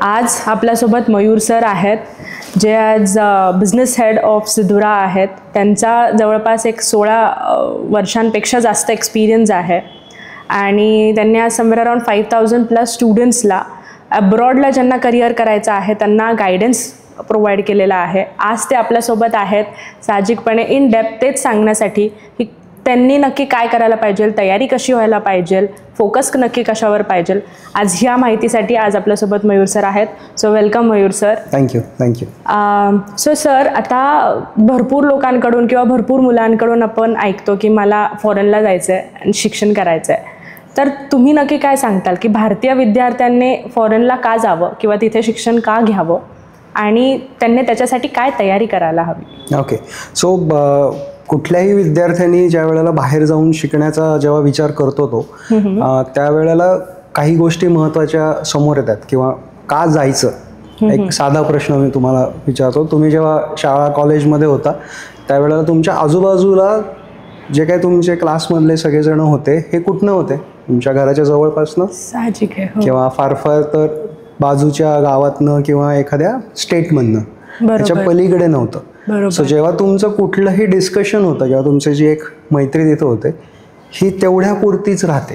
आज आपल्यासोबत मयूर सर आहेत, जे आज बिझनेस हेड ऑफ सिधुरा आहेत. त्यांचा जवळपास एक 16 वर्षांपेक्षा जास्त एक्सपिरियन्स आहे आणि त्यांनी आज समवेअर अराउंड 5000+ स्टुडंट्सला अब्रॉडला ज्यांना करिअर करायचं आहे त्यांना गायडन्स प्रोव्हाइड केलेला आहे. आज ते आपल्यासोबत आहेत साहजिकपणे इन डेप्थ तेच सांगण्यासाठी की त्यांनी नक्की काय करायला पाहिजे, तयारी कशी व्हायला पाहिजे, फोकस नक्की कशावर पाहिजे. आज ह्या माहितीसाठी आज आपल्यासोबत मयूर सर आहेत. So welcome Mayur sir. Thank you. So sir, आता भरपूर लोकांकडून किंवा भरपूर मुलांकडून आपण ऐकतो की मला फॉरेनला जायचं आहे आणि शिक्षण करायचं आहे. तर तुम्ही नक्की काय सांगताल की भारतीय विद्यार्थ्यांनी फॉरेनला का जावं किंवा तिथे शिक्षण का घ्यावं आणि त्यांनी त्याच्यासाठी काय तयारी करायला हवी? ओके. सो कुठल्याही विद्यार्थ्यांनी ज्या वेळेला बाहेर जाऊन शिकण्याचा जेव्हा विचार करतो तो त्यावेळेला काही गोष्टी महत्त्वाच्या समोर येतात किंवा का जायचं. एक साधा प्रश्न मी तुम्हाला विचारतो. तुम्ही जेव्हा शाळा कॉलेजमध्ये होता त्यावेळेला तुमच्या आजूबाजूला जे काही तुमचे क्लासमधले सगळेजण होते हे कुठनं होते? तुमच्या घराच्या जवळपासनं साहजिक आहे, किंवा फार फार तर बाजूच्या गावातनं किंवा एखाद्या स्टेटमधनं, त्याच्या पलीकडे नव्हतं. सो जेव्हा तुमचं कुठलंही डिस्कशन होतं, जेव्हा तुमची जी एक मैत्री तिथं होते ही तेवढ्या पुरतीच राहते.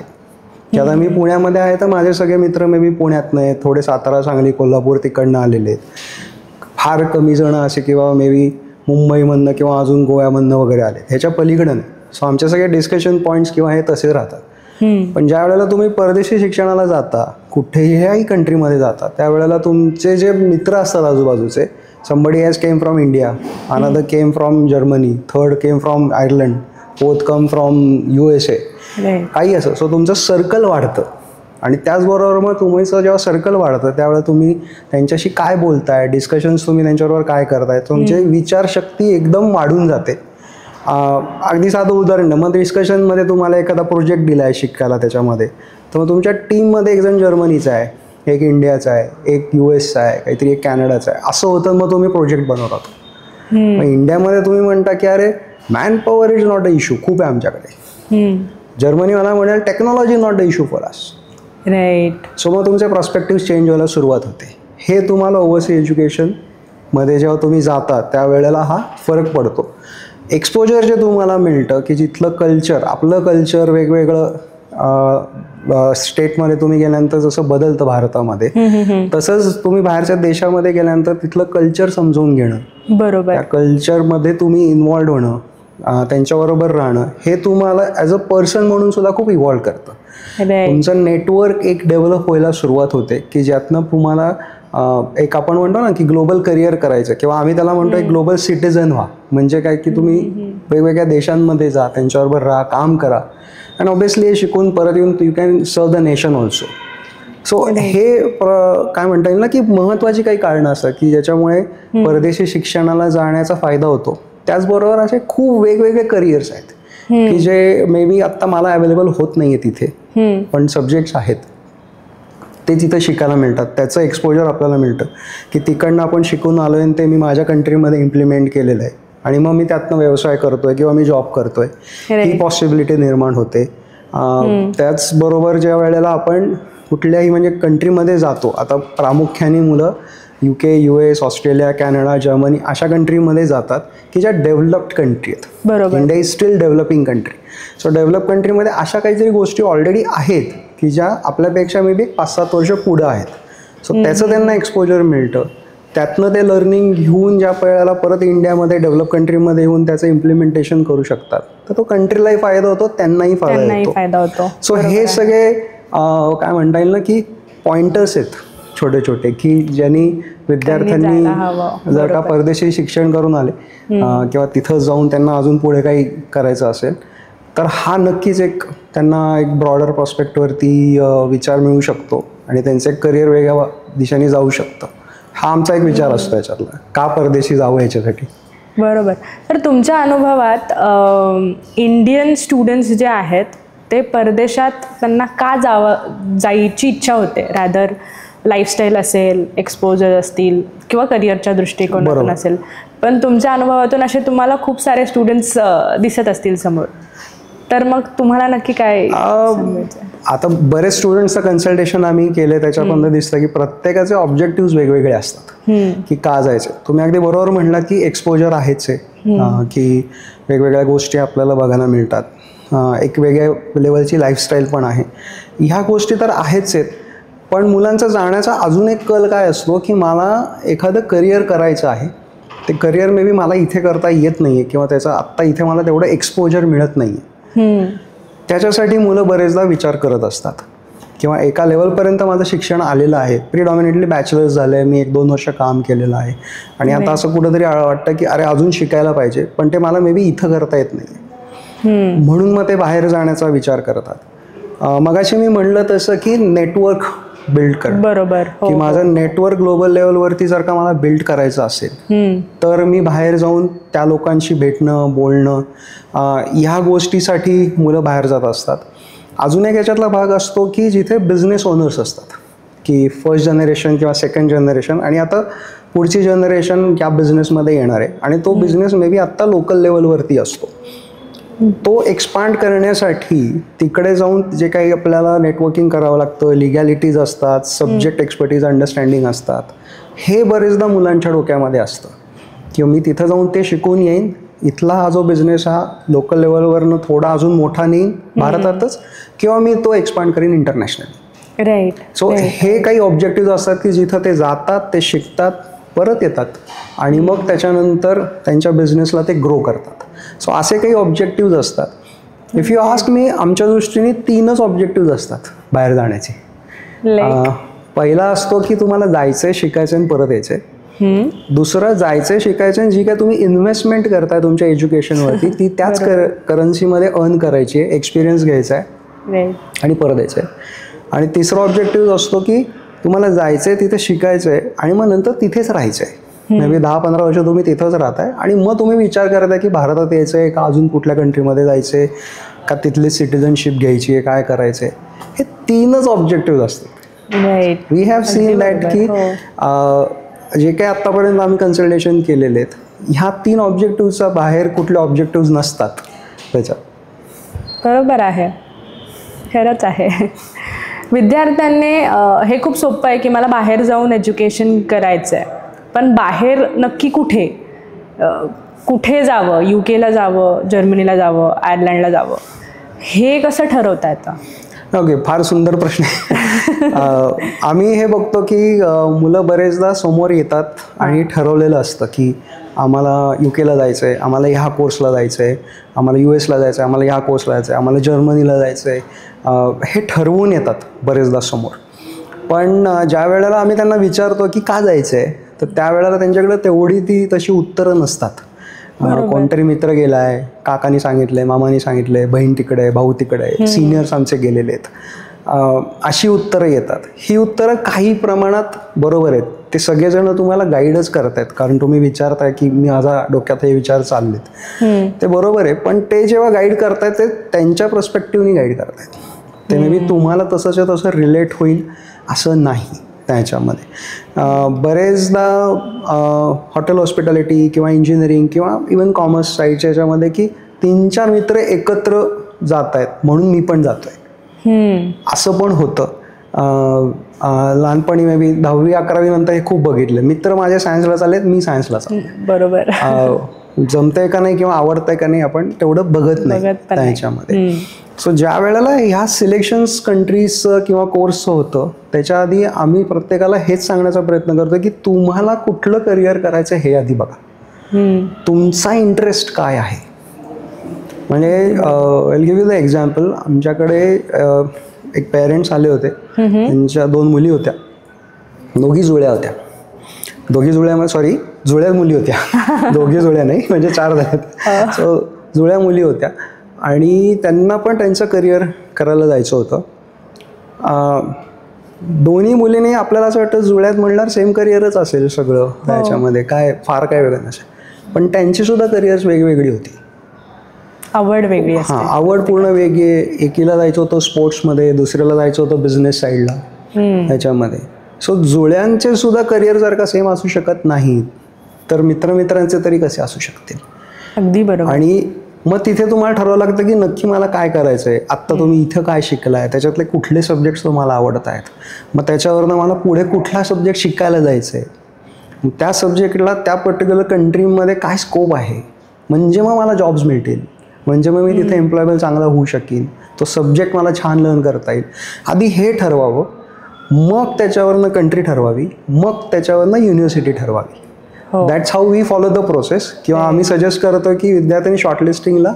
की आता मी पुण्यामध्ये आहे तर माझे सगळे मित्र मे बी पुण्यातनं आहेत, थोडे सातारा, सांगली, कोल्हापूर तिकडनं आलेले आहेत. फार कमी जण असे किंवा मे बी मुंबईमधनं किंवा अजून गोव्यामधनं वगैरे आले, ह्याच्या पलीकडं नाही. सो आमचे सगळे डिस्कशन पॉईंट्स किंवा हे तसे राहतात. पण ज्या वेळेला तुम्ही परदेशी शिक्षणाला जाता, कुठेही कंट्रीमध्ये जाता, त्यावेळेला तुमचे जे मित्र असतात आजूबाजूचे, somebody has came from India, another came from Germany, third came from Ireland, fourth come from USA, काही असं. सो तुमचं सर्कल वाढतं आणि त्याचबरोबर मग तुमचं जेव्हा सर्कल वाढतं त्यावेळेला तुम्ही त्यांच्याशी काय बोलताय, डिस्कशन्स तुम्ही त्यांच्याबरोबर काय करताय, तुमची विचारशक्ती एकदम वाढून जाते. अगदी साधं उदाहरण, मग डिस्कशनमध्ये तुम्हाला एखादा प्रोजेक्ट दिला आहे शिकायला त्याच्यामध्ये, तर मग तुमच्या टीममध्ये एक जण जर्मनीचा आहे, एक इंडियाचा आहे, एक US आहे, काहीतरी एक कॅनडाचा आहे, असं होतं. मग तुम्ही प्रोजेक्ट बनवतात. मग इंडियामध्ये तुम्ही म्हणता की अरे man power is not a issue, खूप आहे आमच्याकडे. जर्मनीवाला म्हणेल technology not a issue for us. Right. So मग तुमचे पर्स्पेक्टिव्ह चेंज व्हायला सुरुवात होते. हे तुम्हाला ओव्हरसीज एज्युकेशनमध्ये जेव्हा तुम्ही जाता त्यावेळेला हा फरक पडतो. एक्सपोजर जे तुम्हाला मिळतं की जिथलं कल्चर, आपलं कल्चर वेगवेगळं स्टेटमध्ये तुम्ही गेल्यानंतर जसं बदलतं भारतामध्ये, तसंच तुम्ही बाहेरच्या देशामध्ये गेल्यानंतर तिथलं कल्चर समजून घेणं, बरोबर, त्या कल्चरमध्ये तुम्ही इन्व्हॉल्व्ह होणं, त्यांच्याबरोबर राहणं, हे तुम्हाला ॲज अ पर्सन म्हणून सुद्धा खूप इव्हॉल्व करतं. तुमचं नेटवर्क एक डेव्हलप व्हायला सुरुवात होते की ज्यातनं तुम्हाला एक आपण म्हणतो ना की ग्लोबल करिअर करायचं, किंवा आम्ही त्याला म्हणतो एक ग्लोबल सिटिझन व्हा. म्हणजे काय की तुम्ही वेगवेगळ्या देशांमध्ये जा, त्यांच्याबरोबर राहा, काम करा, आणि ऑब्विसली हे शिकून परत येऊन you can serve the nation also. So हे काय म्हणता येईल ना की महत्त्वाची काही कारणं असतात की ज्याच्यामुळे परदेशी शिक्षणाला जाण्याचा फायदा होतो. त्याचबरोबर असे खूप वेगवेगळे करिअर्स आहेत की जे मे बी आत्ता मला अवेलेबल होत नाही आहे तिथे, पण सब्जेक्ट्स आहेत ते तिथं शिकायला मिळतात. त्याचं एक्सपोजर आपल्याला मिळतं की तिकडनं आपण शिकून आलो आहे ते मी माझ्या कंट्रीमध्ये इम्प्लिमेंट केलेलं आहे आणि मग मी त्यातनं व्यवसाय करतोय किंवा मी जॉब करतोय, ही पॉसिबिलिटी निर्माण होते. त्याचबरोबर ज्या वेळेला आपण कुठल्याही म्हणजे कंट्रीमध्ये जातो, आता प्रामुख्याने मुलं UK, US, Australia, Canada, Germany अशा कंट्रीमध्ये जातात की ज्या डेव्हलप्ड कंट्री आहेत. बरोबर. India is steel developing country. So develop कंट्रीमध्ये अशा काहीतरी गोष्टी ऑलरेडी आहेत की ज्या आपल्यापेक्षा मे बी 5-7 वर्ष पुढं आहेत. सो त्याचं त्यांना एक्सपोजर मिळतं. त्यातनं ते लर्निंग घेऊन ज्या वेळेला परत इंडियामध्ये डेव्हलप कंट्रीमध्ये येऊन त्याचं इम्प्लिमेंटेशन करू शकतात, तर तो कंट्रीलाही फायदा होतो, त्यांनाही फायदा होतो. सो हे सगळे काय म्हणता येईल ना की पॉइंटर्स आहेत छोटे छोटे की ज्यांनी विद्यार्थ्यांनी जर का परदेशी शिक्षण करून आले किंवा तिथं जाऊन त्यांना अजून पुढे काही करायचं असेल तर हा नक्कीच एक त्यांना एक ब्रॉडर पर्स्पेक्टिव्हवरती विचार मिळू शकतो आणि त्यांचं एक करिअर वेगळ्या दिशेने जाऊ शकतं. हा आमचा एक विचार असतो याच्यातला, का परदेशी जावं याच्यासाठी. बरोबर. तर तुमच्या अनुभवात इंडियन स्टुडंट्स जे आहेत ते परदेशात त्यांना का जायची इच्छा होते? रॅदर लाईफस्टाईल असेल, एक्सपोजर असतील किंवा करिअरच्या दृष्टिकोनातून असेल, पण तुमच्या अनुभवातून असे तुम्हाला खूप सारे स्टुडंट्स दिसत असतील समोर. तर मग तुम्हाला नक्की काय आता बरेच स्टुडंट्सचं कन्सल्टेशन आम्ही केले, त्याच्यापर्यंत दिसतं की प्रत्येकाचे ऑब्जेक्टिव्ह वेगवेगळे असतात की का जायचे. तुम्ही अगदी बरोबर म्हणलात की एक्सपोजर आहेच आहे, की वेगवेगळ्या गोष्टी आपल्याला बघायला मिळतात, एक वेगळ्या लेवलची लाईफस्टाईल पण आहे, ह्या गोष्टी तर आहेच आहेत. पण मुलांचा जाण्याचा अजून एक कल काय असतो की मला एखादं करिअर करायचं आहे, ते करिअर मे बी मला इथे करता येत नाही आहे किंवा त्याचा आत्ता इथे मला तेवढं एक्सपोजर मिळत नाही आहे. त्याच्यासाठी मुलं बरेचदा विचार करत असतात किंवा एका लेवलपर्यंत माझं शिक्षण आलेलं आहे, प्रिडॉमिनेटली बॅचलर्स झालं आहे, मी 1-2 वर्ष काम केलेलं आहे आणि आता असं कुठंतरी वाटतं की अरे अजून शिकायला पाहिजे, पण ते मला मे बी इथं करता येत नाही, म्हणून मग ते बाहेर जाण्याचा विचार करतात. मगाशी मी म्हणलं तसं की नेटवर्क बिल्ड कर, बरोबर, की माझं नेटवर्क ग्लोबल लेवलवरती जर का मला बिल्ड करायचं असेल तर मी बाहेर जाऊन त्या लोकांशी भेटणं, बोलणं, ह्या गोष्टीसाठी मुलं बाहेर जात असतात. अजून एक याच्यातला भाग असतो की जिथे बिझनेस ओनर्स असतात, की फर्स्ट जनरेशन किंवा सेकंड जनरेशन आणि आता पुढची जनरेशन या बिझनेसमध्ये येणार आहे आणि तो बिझनेस मे बी आत्ता लोकल लेवलवरती असतो. तो एक्सपांड करण्यासाठी तिकडे जाऊन जे काही आपल्याला नेटवर्किंग करावं लागतं, लिगॅलिटीज असतात, सब्जेक्ट एक्सपर्टीज अंडरस्टँडिंग असतात, हे बरेचदा मुलांच्या डोक्यामध्ये असतं किंवा मी तिथं जाऊन ते शिकून येईन, इथला हा जो बिझनेस हा लोकल लेवलवरनं थोडा अजून मोठा नेईन भारतातच किंवा मी तो एक्सपांड करीन इंटरनॅशनली. राईट. सो हे काही ऑब्जेक्टिव्ह असतात की जिथं ते जातात, ते शिकतात, परत येतात आणि मग त्याच्यानंतर त्यांच्या बिझनेसला ते ग्रो करतात. सो असे काही ऑब्जेक्टिव्ह असतात. इफ यू आस्क मी, आमच्या दृष्टीने 3च ऑब्जेक्टिव्ह असतात बाहेर जाण्याचे. पहिला असतो की तुम्हाला जायचंय, शिकायचं आणि परत यायचंय. दुसरं जायचंय, शिकायचं आणि जी काय तुम्ही इन्व्हेस्टमेंट करताय तुमच्या एज्युकेशनवरती ती त्याच करन्सीमध्ये अर्न करायची आहे, एक्सपिरियन्स घ्यायचा आहे आणि परत यायचं आहे. आणि तिसरा ऑब्जेक्टिव्ह असतो की तुम्हाला जायचंय, तिथे शिकायचंय आणि मग नंतर तिथेच राहायचंय. मे बी 10-15 वर्ष तुम्ही तिथंच राहताय आणि मग तुम्ही विचार करताय की भारतात यायचंय का अजून कुठल्या कंट्रीमध्ये जायचंय का तिथली सिटिझनशिप घ्यायची आहे, काय करायचंय. हे 3च ऑब्जेक्टिव्ह असतात. वी हॅव सीन दॅट की जे काही आत्तापर्यंत आम्ही कन्सल्टेशन केलेले आहेत, ह्या 3 ऑब्जेक्टिव्हचा बाहेर कुठले ऑब्जेक्टिव्ह नसतात त्याच्यात. बरोबर आहे, खरंच आहे. विद्यार्थ्यांनी हे खूप सोपं आहे की मला बाहेर जाऊन एज्युकेशन करायचं आहे, पण बाहेर नक्की कुठे कुठे जावं, UK ला जावं, जर्मनीला जावं, आयर्लंडला जावं, हे कसं ठरवता येतं? ओके, फार सुंदर प्रश्न आहे. आम्ही हे बघतो की मुलं बरेचदा समोर येतात आणि ठरवलेलं असतं की आम्हाला UK ला जायचं आहे, आम्हाला ह्या कोर्सला जायचं आहे, आम्हाला US ला जायचं आहे, आम्हाला ह्या कोर्सला जायचं आहे, आम्हाला जर्मनीला जायचं आहे, हे ठरवून येतात बरेचदा समोर. पण ज्या वेळेला आम्ही त्यांना विचारतो की का जायचं आहे, तर त्यावेळेला त्यांच्याकडे तेवढी ती तशी उत्तरं नसतात. कोणतरी मित्र गेला आहे, काकानी सांगितलंय, मामानी सांगितलंय, बहीण तिकडे आहे, भाऊ तिकडे आहे, सिनियर्स आमचे गेलेले आहेत, अशी उत्तरं येतात. ही उत्तरं काही प्रमाणात बरोबर आहेत, ते सगळेजण तुम्हाला गाईडच करतायत कारण तुम्ही विचारताय की मी माझ्या डोक्यात हे विचार चाललेत, ते बरोबर आहे. पण ते जेव्हा गाईड करतायत ते त्यांच्या पर्स्पेक्टिव्हनी गाईड करतायत, ते मे बी तुम्हाला तसंच्या तसं रिलेट होईल असं नाही. त्याच्यामध्ये बरेचदा हॉटेल हॉस्पिटॅलिटी किंवा इंजिनिअरिंग किंवा इवन कॉमर्स साईडच्या याच्यामध्ये की 3-4 मित्र एकत्र जात आहेत म्हणून मी पण जातोय, असं पण होतं. लहानपणी मे बी 10वी-11वी नंतर हे खूप बघितलं, मित्र माझे सायन्सला चाललेत, मी सायन्सला चालले. बरोबर. जमतंय का नाही किंवा आवडतंय का नाही आपण तेवढं बघत नाही त्याच्यामध्ये. सो ज्या वेळेला ह्या सिलेक्शन्स कंट्रीजचं किंवा कोर्सचं होतं त्याच्या आधी आम्ही प्रत्येकाला हेच सांगण्याचा प्रयत्न करतो की तुम्हाला कुठलं करिअर करायचं हे आधी बघा, तुमचा इंटरेस्ट काय आहे. म्हणजे I give you the example, आमच्याकडे एक पेरेंट्स आले होते, त्यांच्या 2 मुली होत्या, दोघी जुळ्या होत्या, जुळ्या मुली होत्या, दोघी जुळ्या नाही म्हणजे 4 झाल्यात. सो जुळ्या मुली होत्या आणि त्यांना पण त्यांचं करिअर करायला जायचं होतं. दोन्ही मुलींनी आपल्याला असं वाटतं जुळ्यात म्हणणार सेम करिअरच असेल सगळं त्याच्यामध्ये, काय फार काय वेगळं नसेल, पण त्यांची सुद्धा करिअर्स वेगवेगळी होती, आवड वेगळी. हां, आवड पूर्ण वेगळी आहे. एकीला जायचं होतं स्पोर्ट्समध्ये, दुसऱ्याला जायचं होतं बिझनेस साईडला त्याच्यामध्ये. सो जुळ्यांचे सुद्धा करिअर जर का सेम असू शकत नाही तर मित्रांचे तरी कसे असू शकतील. अगदी बरोबर. आणि मग तिथे तुम्हाला ठरवावं लागतं की नक्की मला काय करायचं आहे. आत्ता तुम्ही इथं काय शिकलाय, त्याच्यातले कुठले सब्जेक्ट्स तुम्हाला आवडत आहेत, मग त्याच्यावरनं मला पुढे कुठला सब्जेक्ट शिकायला जायचं आहे, त्या सब्जेक्टला त्या पर्टिक्युलर कंट्रीमध्ये काय स्कोप आहे, म्हणजे मग मला जॉब्स मिळतील, म्हणजे मग मी तिथे एम्प्लॉयबल चांगला होऊ शकीन, तो सब्जेक्ट मला छान लर्न करता येईल. आधी हे ठरवावं, मग त्याच्यावरनं कंट्री ठरवावी, मग त्याच्यावरनं युनिव्हर्सिटी ठरवावी. That's how we follow the process. किंवा आम्ही सजेस्ट करतो की विद्यार्थ्यांनी शॉर्टलिस्टिंगला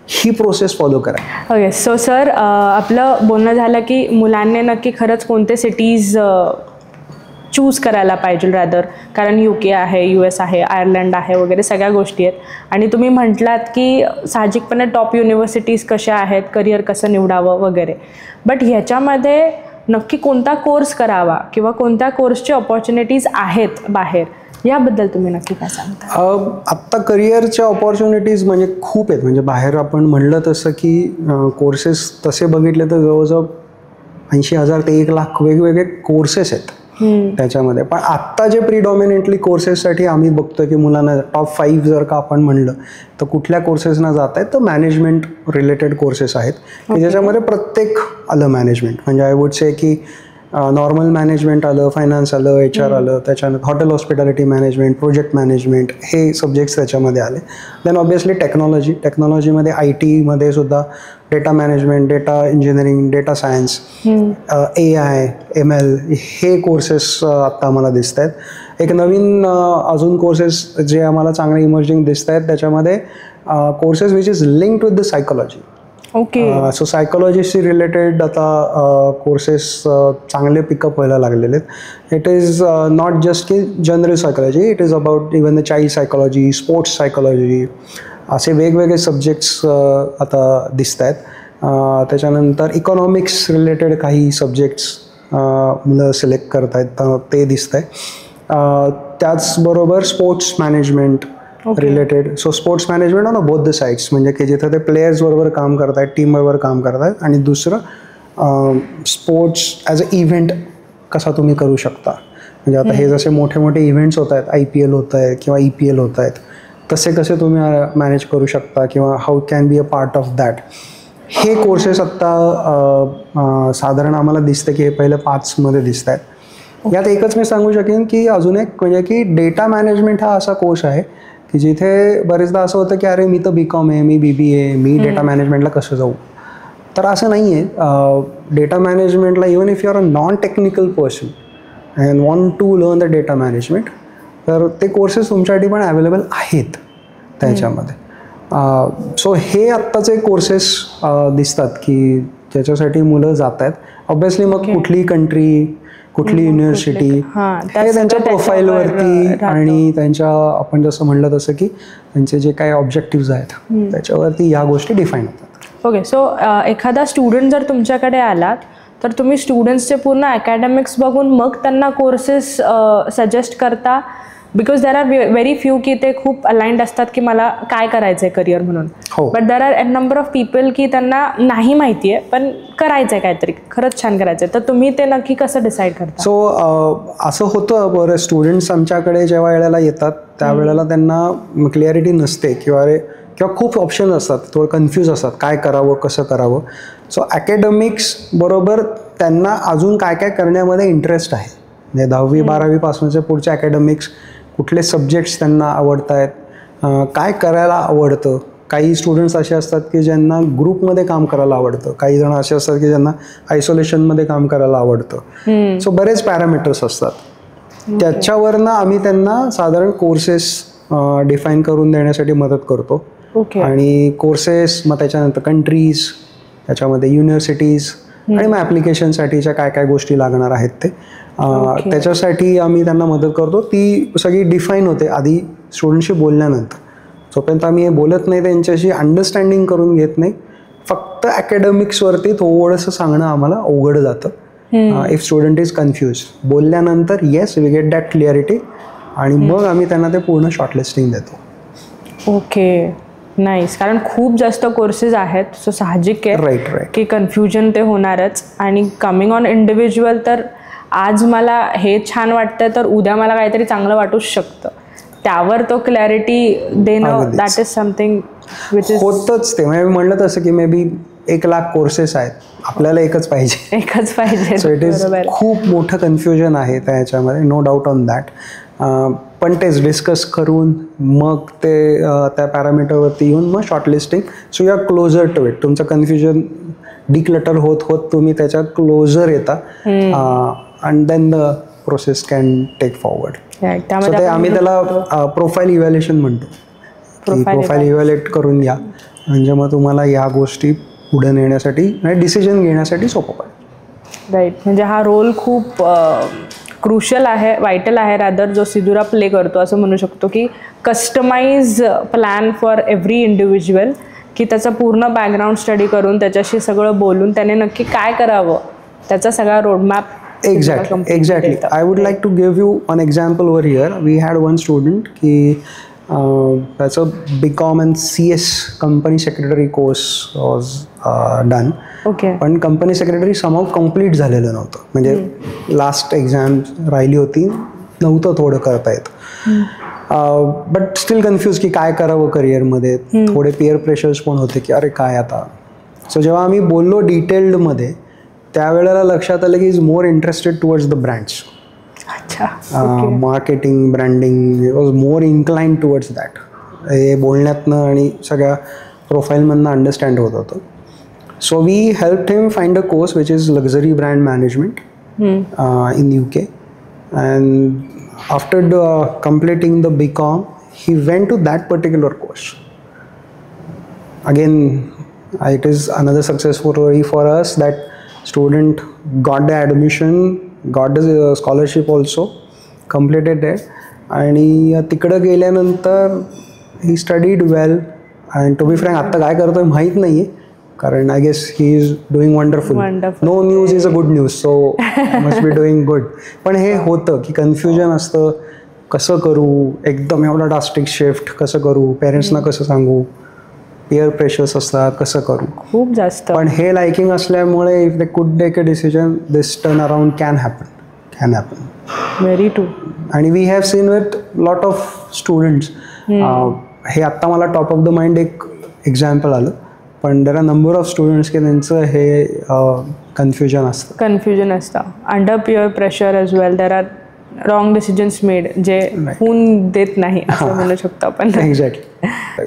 ही प्रोसेस फॉलो करा. ओके, सो सर आपलं बोलणं झालं की मुलांनी नक्की खरंच कोणते सिटीज चूज करायला पाहिजे रॅदर, कारण UK आहे, US आहे, आयर्लंड आहे वगैरे सगळ्या गोष्टी आहेत. आणि तुम्ही म्हटलात की साहजिकपणे टॉप युनिव्हर्सिटीज कशा आहेत, करिअर कसं निवडावं वगैरे, बट ह्याच्यामध्ये नक्की कोणता कोर्स करावा किंवा कोणत्या कोर्सचे ऑपॉर्च्युनिटीज आहेत बाहेर, याबद्दल तुम्ही नक्की काय सांगता? आत्ता करिअरच्या ऑपॉर्च्युनिटीज म्हणजे खूप आहेत. म्हणजे बाहेर आपण म्हणलं तसं की कोर्सेस तसे बघितले तर जवळजवळ 80,000 ते 1,00,000 वेगवेगळे कोर्सेस आहेत त्याच्यामध्ये. पण आत्ता जे प्रिडॉमिनेंटली कोर्सेससाठी आम्ही बघतो की मुलांना टॉप 5 जर का आपण म्हणलं तर कुठल्या कोर्सेसना जात आहेत, तर मॅनेजमेंट रिलेटेड कोर्सेस आहेत की ज्याच्यामध्ये प्रत्येक आलं मॅनेजमेंट. म्हणजे आय वुड से की नॉर्मल मॅनेजमेंट आलं, फायनान्स आलं, HR आलं, त्याच्यानंतर hotel hospitality management, project management, हे सब्जेक्ट्स त्याच्यामध्ये आले. देन ऑब्वियसली टेक्नॉलॉजीमध्ये IT मध्ये सुद्धा data management, data engineering, data science, AI, ML हे कोर्सेस आत्ता आम्हाला दिसत आहेत. एक नवीन अजून कोर्सेस जे आम्हाला चांगले इमर्जिंग दिसत आहेत त्याच्यामध्ये courses which is linked with the psychology. Okay, so सायकोलॉजीशी रिलेटेड आता कोर्सेस चांगले पिकअप व्हायला लागलेले आहेत. इट इज नॉट जस्ट की general psychology, it is about even the child psychology, sports psychology, असे वेगवेगळे सब्जेक्ट्स आता दिसत आहेत. त्याच्यानंतर इकॉनॉमिक्स रिलेटेड काही सब्जेक्ट्स मुलं सिलेक्ट करत आहेत, ते दिसत आहे. त्याचबरोबर sports management related. So sports management on both the sides, म्हणजे की जिथं ते प्लेयर्स बरोबर काम करतायत, टीम बरोबर काम करतायत, आणि दुसरं स्पोर्ट्स ॲज अ इव्हेंट कसा तुम्ही करू शकता. म्हणजे आता हे जसे मोठे मोठे इव्हेंट्स होत आहेत, IPL होत आहे किंवा EPL होत आहेत, तसे कसे तुम्ही मॅनेज करू शकता किंवा how can be a part of that. हे कोर्सेस आत्ता साधारण आम्हाला दिसतं की हे पहिले 5मध्ये दिसत आहेत. यात एकच मी सांगू शकेन की अजून एक म्हणजे की डेटा मॅनेजमेंट हा असा कोर्स आहे की जिथे बरेचदा असं होतं की अरे मी तर BCom आहे, मी BBA, मी डेटा मॅनेजमेंटला कसं जाऊ. तर असं नाही आहे. डेटा मॅनेजमेंटला even if you are a non technical person and want to learn the data management, तर ते कोर्सेस तुमच्यासाठी पण अवेलेबल आहेत त्याच्यामध्ये. सो हे आत्ताचे कोर्सेस दिसतात की ज्याच्यासाठी मुलं जात आहेत. ऑब्वियसली मग कुठली कंट्री, कुठली युनिव्हर्सिटी हे त्यांच्या प्रोफाईलवरती आणि त्यांच्या आपण जसं म्हणलं तसं की त्यांचे जे काही ऑब्जेक्टिव्ज आहेत त्याच्यावरती ह्या गोष्टी डिफाईन होतात. ओके, सो एखादा स्टुडंट जर तुमच्याकडे आलात तर तुम्ही स्टुडंट्सचे पूर्ण अकॅडमिक्स बघून मग त्यांना कोर्सेस सजेस्ट करता, because there are very few की ते खूप अलाइंड असतात की मला काय करायचं आहे करिअर म्हणून, but there are n number of people की त्यांना नाही माहिती आहे पण करायचं आहे काहीतरी, खरंच छान करायचं आहे, तर तुम्ही ते नक्की कसं डिसाईड करता? सो असं होतं बरं, स्टुडंट्स आमच्याकडे जेव्हा वेळेला येतात त्यावेळेला त्यांना क्लिअरिटी नसते किंवा खूप ऑप्शन असतात, थोडं कन्फ्यूज असतात काय करावं, कसं करावं. सो अकॅडमिक्स बरोबर त्यांना अजून काय काय करण्यामध्ये इंटरेस्ट आहे. म्हणजे 10वी 12वी पासूनचे पुढचे अकॅडमिक्स, कुठले सब्जेक्ट्स त्यांना आवडत आहेत, काय करायला आवडतं. काही स्टुडंट्स असे असतात की ज्यांना ग्रुपमध्ये काम करायला आवडतं, काही जण असे असतात की ज्यांना आयसोलेशनमध्ये काम करायला आवडतं. सो बरेच पॅरामीटर्स असतात. त्याच्यावरनं आम्ही त्यांना साधारण कोर्सेस डिफाईन करून देण्यासाठी मदत करतो. आणि कोर्सेस, मग त्याच्यानंतर कंट्रीज, त्याच्यामध्ये युनिव्हर्सिटीज, आणि मग ॲप्लिकेशनसाठीच्या काय काय गोष्टी लागणार आहेत ते त्याच्यासाठी आम्ही त्यांना मदत करतो. ती सगळी डिफाईन होते आधी स्टुडंटशी बोलल्यानंतर. जोपर्यंत आम्ही हे बोलत नाही, त्यांच्याशी अंडरस्टँडिंग करून घेत नाही, फक्त अकॅडमिक्सवरती थोडंसं सांगणं आम्हाला अवघड जातं. इफ स्टुडंट इज कन्फ्यूज, बोलल्यानंतर yes we get that clarity, आणि मग आम्ही त्यांना ते पूर्ण शॉर्टलिस्टिंग देतो. Okay, nice. कारण खूप जास्त कोर्सेस आहेत, सो साहजिक आहे राईट की कन्फ्युजन ते होणारच. आणि कमिंग ऑन इंडिव्हिज्युअल, तर आज मला हे छान वाटतं तर उद्या मला काहीतरी चांगलं वाटूच शकतं. त्यावर तो क्लॅरिटी देणं, that is something which is होतच. ते म्हणजे मी म्हणलं तसं की मे बी 1,00,000 कोर्सेस आहेत, आपल्याला एकच पाहिजे. सो इट इज खूप मोठं कन्फ्युजन आहे त्याच्यामध्ये, नो डाऊट ऑन दॅट. पण तेच डिस्कस करून मग ते त्या पॅरामीटरवरती येऊन मग shortlisting. So you are closer to it. तुमचं कन्फ्युजन डिक्लटर होत होत तुम्ही त्याच्या क्लोजर येता and then the process can take forward. So ते आम्ही त्याला प्रोफाईल इव्हॅल्युएशन म्हणतो. प्रोफाईल इव्हॅल्युएट करून घ्या म्हणजे मग तुम्हाला या गोष्टी पुढे नेण्यासाठी आणि डिसिजन घेण्यासाठी सोपं पडेल. राईट. म्हणजे हा रोल खूप क्रुशल आहे, वायटल आहे रादर, जो सिदुरा प्ले करतो असं म्हणू शकतो की customise plan for every individual, की त्याचा पूर्ण बॅकग्राऊंड स्टडी करून त्याच्याशी सगळं बोलून त्याने नक्की काय करावं त्याचा सगळा roadmap. Exactly. I would like to give you one example over here. We had one student की त्याचं BCom and CS company secretary course was done. Okay. पण कंपनी सेक्रेटरी somehow complete झालेलं नव्हतं. म्हणजे लास्ट एक्झाम राहिली होती, नव्हतं थोडं करता येत. बट स्टील कन्फ्यूज की काय करावं करिअरमध्ये. थोडे पिअर प्रेशर्स पण होते की अरे काय आता. सो जेव्हा आम्ही बोललो डिटेल्डमध्ये त्यावेळेला लक्षात आलं की is more interested towards the brands. Marketing, branding, was more incline towards that. हे बोलण्यातनं आणि सगळ्या प्रोफाईलमधनं अंडरस्टँड होत होतं. So we helped him find a course which is luxury brand management in UK. And after completing the BCom, he went to that particular course. Again, it is another success story for us that student got the admission, got the scholarship also, completed it. आणि तिकडं गेल्यानंतर he studied well. And to be frank, आत्ता काय करतोय माहीत नाही आहे, कारण I guess he is doing wonderful. No news is a good news, so must be doing good. पण हे होतं की कन्फ्युजन असतं, कसं करू, एकदम एवढा ड्रास्टिक शिफ्ट कसं करू, पेरेंट्सना कसं सांगू, पिअर प्रेशर्स असतात, कसं करू, खूप जास्त. पण हे लाइकिंग असल्यामुळे if they could take a decision, this turn around can happen. Very true. आणि we have seen with lot of students. हे आत्ता मला टॉप ऑफ द माइंड एक एक्झाम्पल आलं, पण there are number of students की त्यांचं हे कन्फ्युजन असतं. Under peer pressure as well there are wrong decisions made जे होऊन देत नाही असं म्हणू शकतो आपण. एक्झॅक्टली.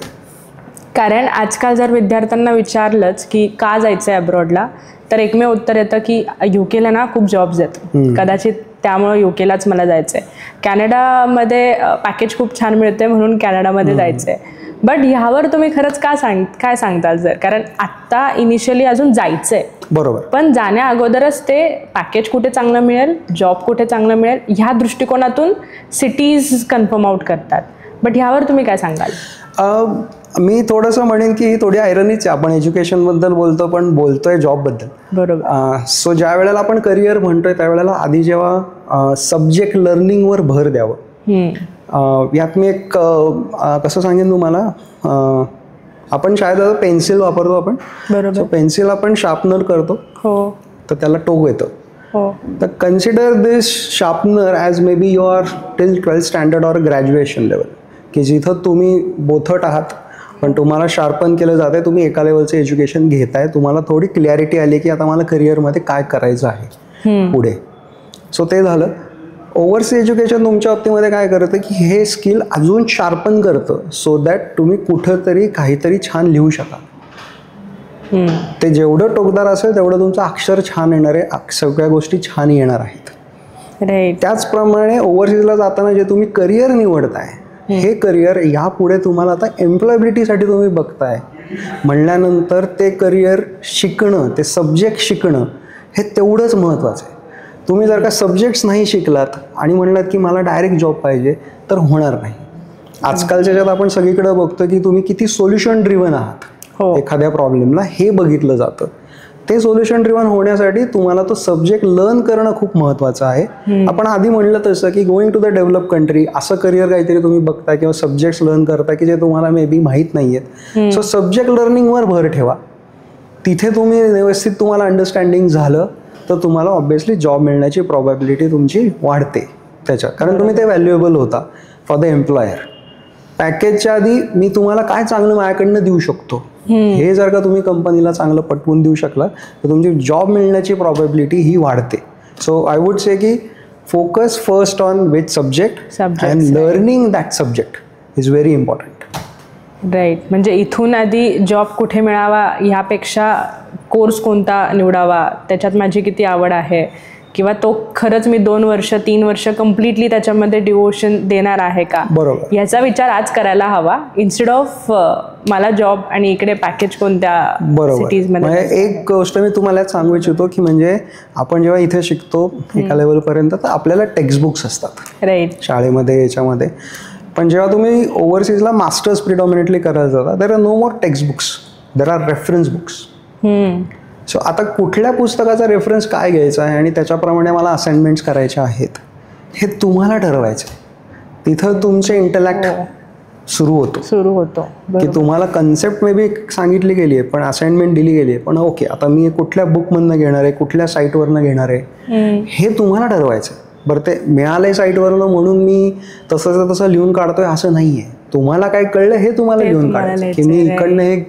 कारण आजकाल जर विद्यार्थ्यांना विचारलंच की का जायचं आहे अब्रॉडला, तर एकमेव उत्तर येतं की UKला ना खूप जॉब्स आहेत, कदाचित त्यामुळे UKलाच मला जायचं आहे. कॅनडामध्ये पॅकेज खूप छान मिळते म्हणून कॅनडामध्ये जायचं आहे. बट ह्यावर तुम्ही खरंच काय सांगताल जर, कारण आत्ता इनिशियली अजून जायचं आहे बरोबर, पण जाण्या अगोदरच ते पॅकेज कुठे चांगलं मिळेल, जॉब कुठे चांगलं मिळेल ह्या दृष्टिकोनातून सिटीज कन्फर्म आउट करतात. बट ह्यावर तुम्ही काय सांगाल? मी थोडंसं म्हणेन की थोडी आयरनीच आहे. आपण एज्युकेशनबद्दल बोलतो पण बोलतोय जॉबबद्दल. बरोबर. सो ज्या वेळेला आपण करिअर म्हणतोय त्यावेळेला आधी जेव्हा सब्जेक्ट लर्निंगवर भर द्यावं. यात मी एक कसं सांगेन तुम्हाला, आपण शाळेत पेन्सिल वापरतो आपण. बरोबर. पेन्सिल आपण शार्पनर करतो. हो. तर त्याला टोक येतं. हो. तर consider this sharpener as may be your till 12th standard or graduation level, की जिथं तुम्ही बोथट आहात पण तुम्हाला शार्पन केलं जात आहे, तुम्ही एका लेवलचं एज्युकेशन घेताय, तुम्हाला थोडी क्लॅरिटी आली की आता मला करिअरमध्ये काय करायचं आहे पुढे. सो ते झालं. ओव्हरसीज एज्युकेशन तुमच्या बाबतीमध्ये काय करतं की हे स्किल अजून शार्पन करतं सो दॅट तुम्ही कुठंतरी काहीतरी छान लिहू शकाल. ते जेवढं टोकदार असेल तेवढं तुमचं अक्षर छान येणार आहे, सगळ्या गोष्टी छान येणार आहेत. त्याचप्रमाणे ओव्हरसीजला जाताना जे तुम्ही करिअर निवडताय, हे करिअर यापुढे तुम्हाला आता एम्प्लॉयबिलिटीसाठी तुम्ही बघताय म्हणल्यानंतर ते करिअर शिकणं, ते सब्जेक्ट शिकणं हे तेवढंच महत्त्वाचं आहे. तुम्ही जर का सब्जेक्ट्स नाही शिकलात आणि म्हणलात की मला डायरेक्ट जॉब पाहिजे तर होणार नाही. आजकालच्या जगात आपण सगळीकडे बघतो की तुम्ही किती सोल्युशन ड्रिव्हन आहात एखाद्या प्रॉब्लेमला, हे बघितलं जातं. ते सोल्युशन ड्रिव्हन होण्यासाठी तुम्हाला तो सब्जेक्ट लर्न करणं खूप महत्त्वाचं आहे. आपण आधी म्हणलं तसं की going to the develop country असं करिअर काहीतरी तुम्ही बघताय किंवा सब्जेक्ट्स लर्न करताय की जे तुम्हाला मे बी माहीत नाही आहेत. सो सब्जेक्ट लर्निंगवर भर ठेवा. तिथे तुम्ही व्यवस्थित तुम्हाला अंडरस्टँडिंग झालं तर तुम्हाला ऑब्व्हियसली जॉब मिळण्याची प्रॉबॅबिलिटी तुमची वाढते त्याच्यात, कारण तुम्ही ते व्हॅल्युएबल होता. For the employer. पॅकेजच्या आधी मी तुम्हाला काय चांगलं माझ्याकडनं देऊ शकतो हे जर का तुम्ही कंपनीला चांगलं पटवून देऊ शकला तर तुमची जॉब मिळण्याची प्रॉबॅबिलिटी ही वाढते. सो आय वुड से की focus first on which subject and learning that subject is very important. Right. म्हणजे इथून आधी जॉब कुठे मिळावा ह्यापेक्षा कोर्स कोणता निवडावा, त्याच्यात माझी किती आवड आहे, किंवा तो खरंच मी 2 वर्ष 3 वर्ष कम्प्लिटली त्याच्यामध्ये डिवोशन देणार आहे का, बरोबर, याचा विचार आज करायला हवा इन्स्टेड ऑफ मला जॉब आणि इकडे पॅकेज कोणत्या सिटीजमध्ये. एक गोष्ट मी तुम्हाला सांगू इच्छितो की म्हणजे आपण जेव्हा इथे शिकतो एका लेवलपर्यंत तर आपल्याला टेक्स्टबुक्स असतात, राईट, शाळेमध्ये याच्यामध्ये. पण जेव्हा तुम्ही ओव्हरसीजला मास्टर्स प्रिडॉमिनेटली करायला जाता there are no more textbooks, there are reference books. So आता कुठल्या पुस्तकाचा रेफरन्स काय घ्यायचा आहे आणि त्याच्याप्रमाणे मला असाइनमेंट्स करायच्या आहेत हे तुम्हाला ठरवायचं. तिथं तुमचे इंटलॅक्ट सुरू होतो की तुम्हाला कन्सेप्ट मे बी सांगितली गेली आहे पण असाइनमेंट दिली गेली आहे, पण ओके आता मी कुठल्या बुकमधनं घेणार आहे, कुठल्या साईटवरनं घेणार आहे हे तुम्हाला ठरवायचं. बरं, ते मिळालंय साईटवरनं म्हणून मी तसं लिहून काढतोय असं नाही आहे. तुम्हाला काय कळलं हे तुम्हाला लिहून काढायचं की मी इकडनं हे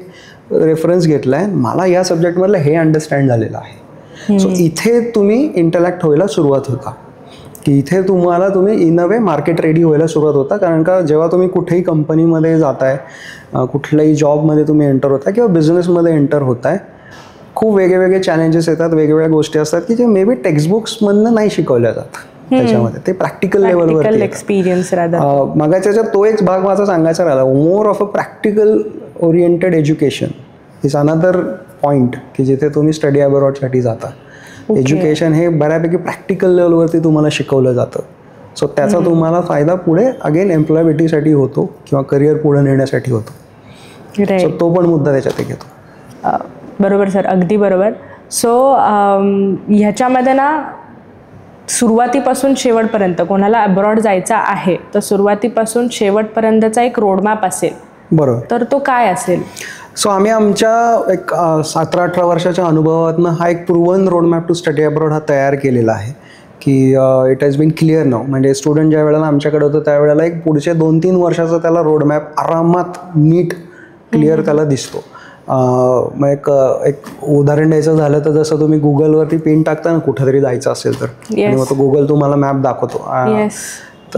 रेफरन्स घेतलाय, मला या सब्जेक्टमधलं हे अंडरस्टँड झालेलं आहे. सो इथे तुम्ही इंटलॅक्ट व्हायला सुरुवात होता की इथे तुम्ही in a way market ready व्हायला सुरुवात होता. कारण का जेव्हा तुम्ही कुठेही कंपनीमध्ये जाताय, कुठल्याही जॉबमध्ये तुम्ही एंटर होताय किंवा बिझनेसमध्ये एंटर होताय, खूप वेगळे चॅलेंजेस येतात, वेगवेगळ्या गोष्टी असतात की जे मे बी टेक्स्टबुक्समधनं नाही शिकवल्या जातात. त्याच्यामध्ये ते प्रॅक्टिकल लेवलवर एक्सपिरियन्स मगाच्या तो एक भाग माझा सांगायचा राहिला. More of a practical oriented education is another point की जिथे तुम्ही स्टडी अब्रॉडसाठी जाता. एज्युकेशन हे बऱ्यापैकी प्रॅक्टिकल लेवलवरती तुम्हाला शिकवलं जातं. सो त्याचा तुम्हाला फायदा पुढे अगेन एम्प्लॉयबिलिटीसाठी होतो किंवा करिअर पुढे नेण्यासाठी होतो. सो तो पण मुद्दा त्याच्यात घेतो. बरोबर सर, अगदी बरोबर. सो ह्याच्यामध्ये ना सुरुवातीपासून शेवटपर्यंत कोणाला अब्रॉड जायचा आहे तर सुरुवातीपासून शेवटपर्यंतचा एक रोडमॅप असेल, बरोबर, तर तो काय असेल? सो आम्ही आमच्या एक 17-18 वर्षाच्या अनुभवातनं हा एक proven roadmap to study abroad हा तयार केलेला आहे की it has been clear now. म्हणजे स्टुडंट ज्या वेळेला आमच्याकडे होतं त्यावेळेला एक पुढचे 2-3 वर्षाचा त्याला रोडमॅप आरामात नीट क्लिअर त्याला दिसतो. मग एक उदाहरण द्यायचं झालं तर जसं तुम्ही गुगलवरती पिन टाकता ना कुठेतरी जायचं असेल तर, आणि मग तो गुगल तुम्हाला मॅप दाखवतो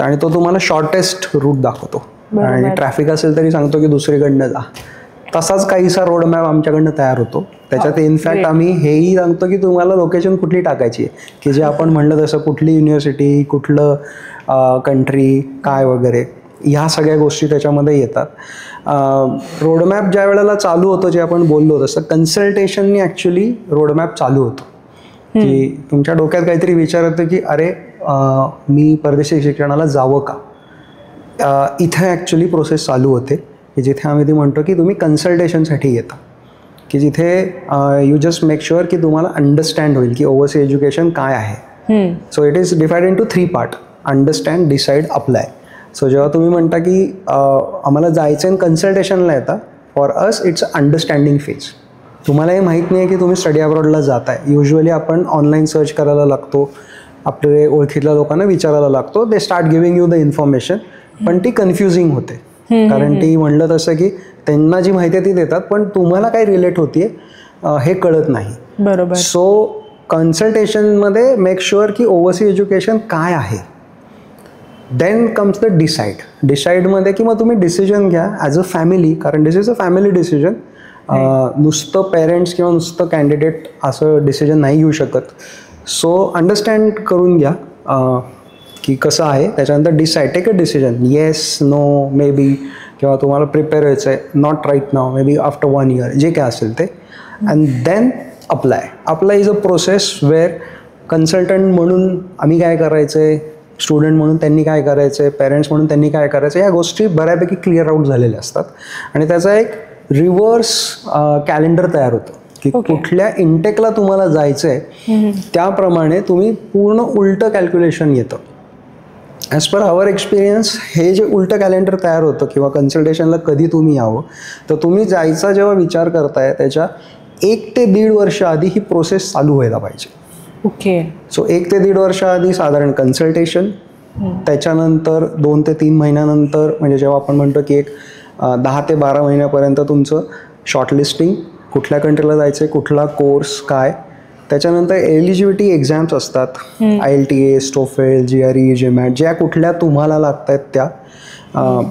आणि तो तुम्हाला शॉर्टेस्ट रूट दाखवतो आणि ट्रॅफिक असेल तरी सांगतो की दुसरीकडनं जा. तसाच काहीसा रोड मॅप आमच्याकडनं तयार होतो. त्याच्यात इनफॅक्ट आम्ही हेही सांगतो की तुम्हाला लोकेशन कुठली टाकायची आहे, की जे आपण म्हणलं तसं कुठली युनिव्हर्सिटी, कुठलं कंट्री, काय वगैरे ह्या सगळ्या गोष्टी त्याच्यामध्ये येतात. रोडमॅप ज्या वेळेला चालू होतं, जे आपण बोललो तसं कन्सल्टेशननी ॲक्च्युली रोडमॅप चालू होतो. की तुमच्या डोक्यात काहीतरी विचार होतं की अरे मी परदेशी शिक्षणाला जावं का, इथे ॲक्च्युली प्रोसेस चालू होते की जिथे आम्ही ती म्हणतो की तुम्ही कन्सल्टेशनसाठी येता, की जिथे यू जस्ट मेक शुअर की तुम्हाला अंडरस्टँड होईल की ओव्हरसी एज्युकेशन काय आहे. So it is divide into 3 part: understand, decide, apply. So जेव्हा तुम्ही म्हणता की आम्हाला जायचं आहे कन्सल्टेशनला येता, for us it's understanding phase. तुम्हाला हे माहीत नाही आहे की तुम्ही स्टडी अब्रॉडला जात आहे. युजली आपण ऑनलाईन सर्च करायला लागतो, आपले ओळखीतल्या लोकांना विचारायला लागतो, they start giving you the information. पण ती कन्फ्युजिंग होते कारण ती म्हणलं तसं की त्यांना जी माहिती आहे ती देतात पण तुम्हाला काय रिलेट होतीये हे कळत नाही. बरोबर. सो कन्सल्टेशनमध्ये मेक शुअर की ओव्हरसी एज्युकेशन काय आहे. Then comes the decide. डिसाईडमध्ये की मग तुम्ही डिसिजन घ्या ॲज अ फॅमिली, कारण this is a family decision. नुसतं पेरेंट्स किंवा नुसतं कॅन्डिडेट असं डिसिजन नाही घेऊ शकत. सो अंडरस्टँड करून घ्या की कसं आहे. त्याच्यानंतर decide, take a decision, yes, no, maybe, किंवा तुम्हाला प्रिपेअर व्हायचं आहे, not right now, maybe after 1 year, जे काय असेल ते. And then apply. Apply is a process where consultant म्हणून आम्ही काय करायचं आहे, स्टुडंट म्हणून त्यांनी काय करायचं आहे, पेरेंट्स म्हणून त्यांनी काय करायचं, या गोष्टी बऱ्यापैकी क्लिअर आउट झालेल्या असतात. आणि त्याचा एक रिव्हर्स कॅलेंडर तयार होतं की कुठल्या इंटेकला तुम्हाला जायचं आहे त्याप्रमाणे तुम्ही पूर्ण उलटं कॅल्क्युलेशन येतं. ॲज पर आवर एक्सपिरियन्स हे जे उलटं कॅलेंडर तयार होतं किंवा कन्सल्टेशनला कधी तुम्ही यावं, तर तुम्ही जायचा जेव्हा विचार करताय त्याच्या 1 ते 1.5 वर्ष आधी ही प्रोसेस चालू व्हायला पाहिजे. ओके. सो 1 ते 1.5 वर्ष आधी साधारण कन्सल्टेशन, त्याच्यानंतर 2 ते 3 महिन्यानंतर म्हणजे जेव्हा आपण म्हणतो की एक 10 ते 12 महिन्यापर्यंत तुमचं शॉर्टलिस्टिंग, कुठल्या कंट्रीला जायचं, कुठला कोर्स काय. त्याच्यानंतर एलिजिबिलिटी एक्झाम्स असतात, IELTS, TOEFL, GRE, GMAT, ज्या कुठल्या तुम्हाला लागत आहेत त्या.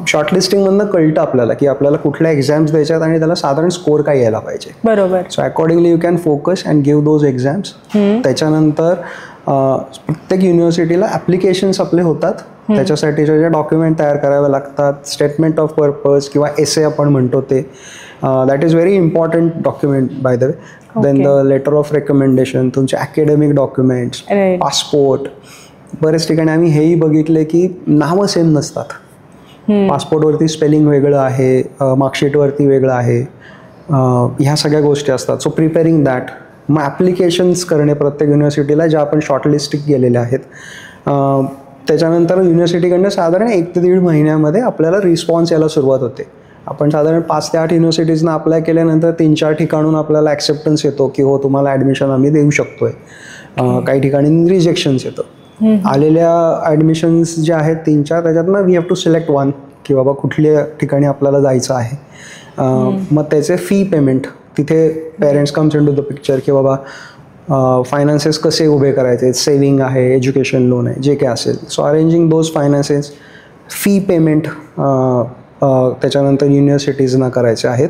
शॉर्टलिस्टिंगमधनं कळतं आपल्याला की आपल्याला कुठल्या एक्झाम्स द्यायच्यात आणि त्याला साधारण स्कोर काय यायला पाहिजे. बरोबर. So accordingly you can focus and give those exams. त्याच्यानंतर प्रत्येक युनिव्हर्सिटीला ॲप्लिकेशन्स आपले होतात, त्याच्यासाठीच्या ज्या डॉक्युमेंट तयार करावे लागतात, स्टेटमेंट ऑफ पर्पज किंवा एसे आपण म्हणतो ते, that is very important document by the way. Then the letter of recommendation, तुमचे अकॅडमिक डॉक्युमेंट्स, पासपोर्ट. बरेच ठिकाणी आम्ही हेही बघितले की नावं सेम नसतात. पासपोर्टवरती स्पेलिंग वेगळं आहे, मार्कशीटवरती वेगळं आहे, ह्या सगळ्या गोष्टी असतात. So preparing that. मग ॲप्लिकेशन्स करणे प्रत्येक युनिव्हर्सिटीला ज्या आपण शॉर्टलिस्ट केलेल्या आहेत. त्याच्यानंतर युनिव्हर्सिटीकडनं साधारण 1 ते 1.5 महिन्यामध्ये आपल्याला रिस्पॉन्स यायला सुरुवात होते. आपण साधारण 5 ते 8 युनिव्हर्सिटीजना अप्लाय केल्यानंतर 3-4 ठिकाणून आपल्याला ॲक्सेप्टन्स येतो की हो तुम्हाला ॲडमिशन आम्ही देऊ शकतोय. काही ठिकाणी रिजेक्शन्स येतं. आलेल्या ॲडमिशन्स ज्या आहेत 3-4 त्याच्यातनं वी हॅव टू सिलेक्ट 1 की बाबा कुठल्या ठिकाणी आपल्याला जायचं आहे. मग त्याचे फी पेमेंट, तिथे parents comes in to the picture की बाबा फायनान्सेस कसे उभे करायचे, सेविंग आहे, एज्युकेशन लोन आहे, जे काय असेल. So arranging those finances, fee payment त्याच्यानंतर युनिव्हर्सिटीजना करायचे आहेत.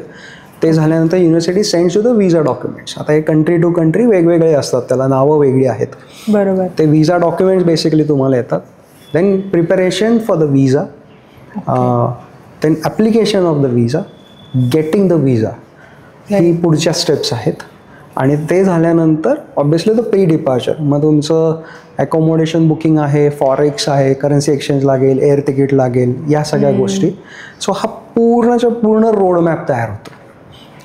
ते झाल्यानंतर university sends to the visa documents. आता हे कंट्री टू कंट्री वेगवेगळे असतात, त्याला नावं वेगळी आहेत. बरोबर. ते विजा डॉक्युमेंट्स बेसिकली तुम्हाला येतात. Then preparation for the visa, then application of the visa, getting the visa, ही पुढच्या स्टेप्स आहेत. आणि ते झाल्यानंतर ऑब्विसली द प्री डिपार्चर. मग तुमचं ॲकोमोडेशन बुकिंग आहे, फॉरेक्स आहे, करन्सी एक्सचेंज लागेल, एअर तिकीट लागेल, या सगळ्या गोष्टी. सो हा पूर्णच्या पूर्ण रोडमॅप तयार होतो.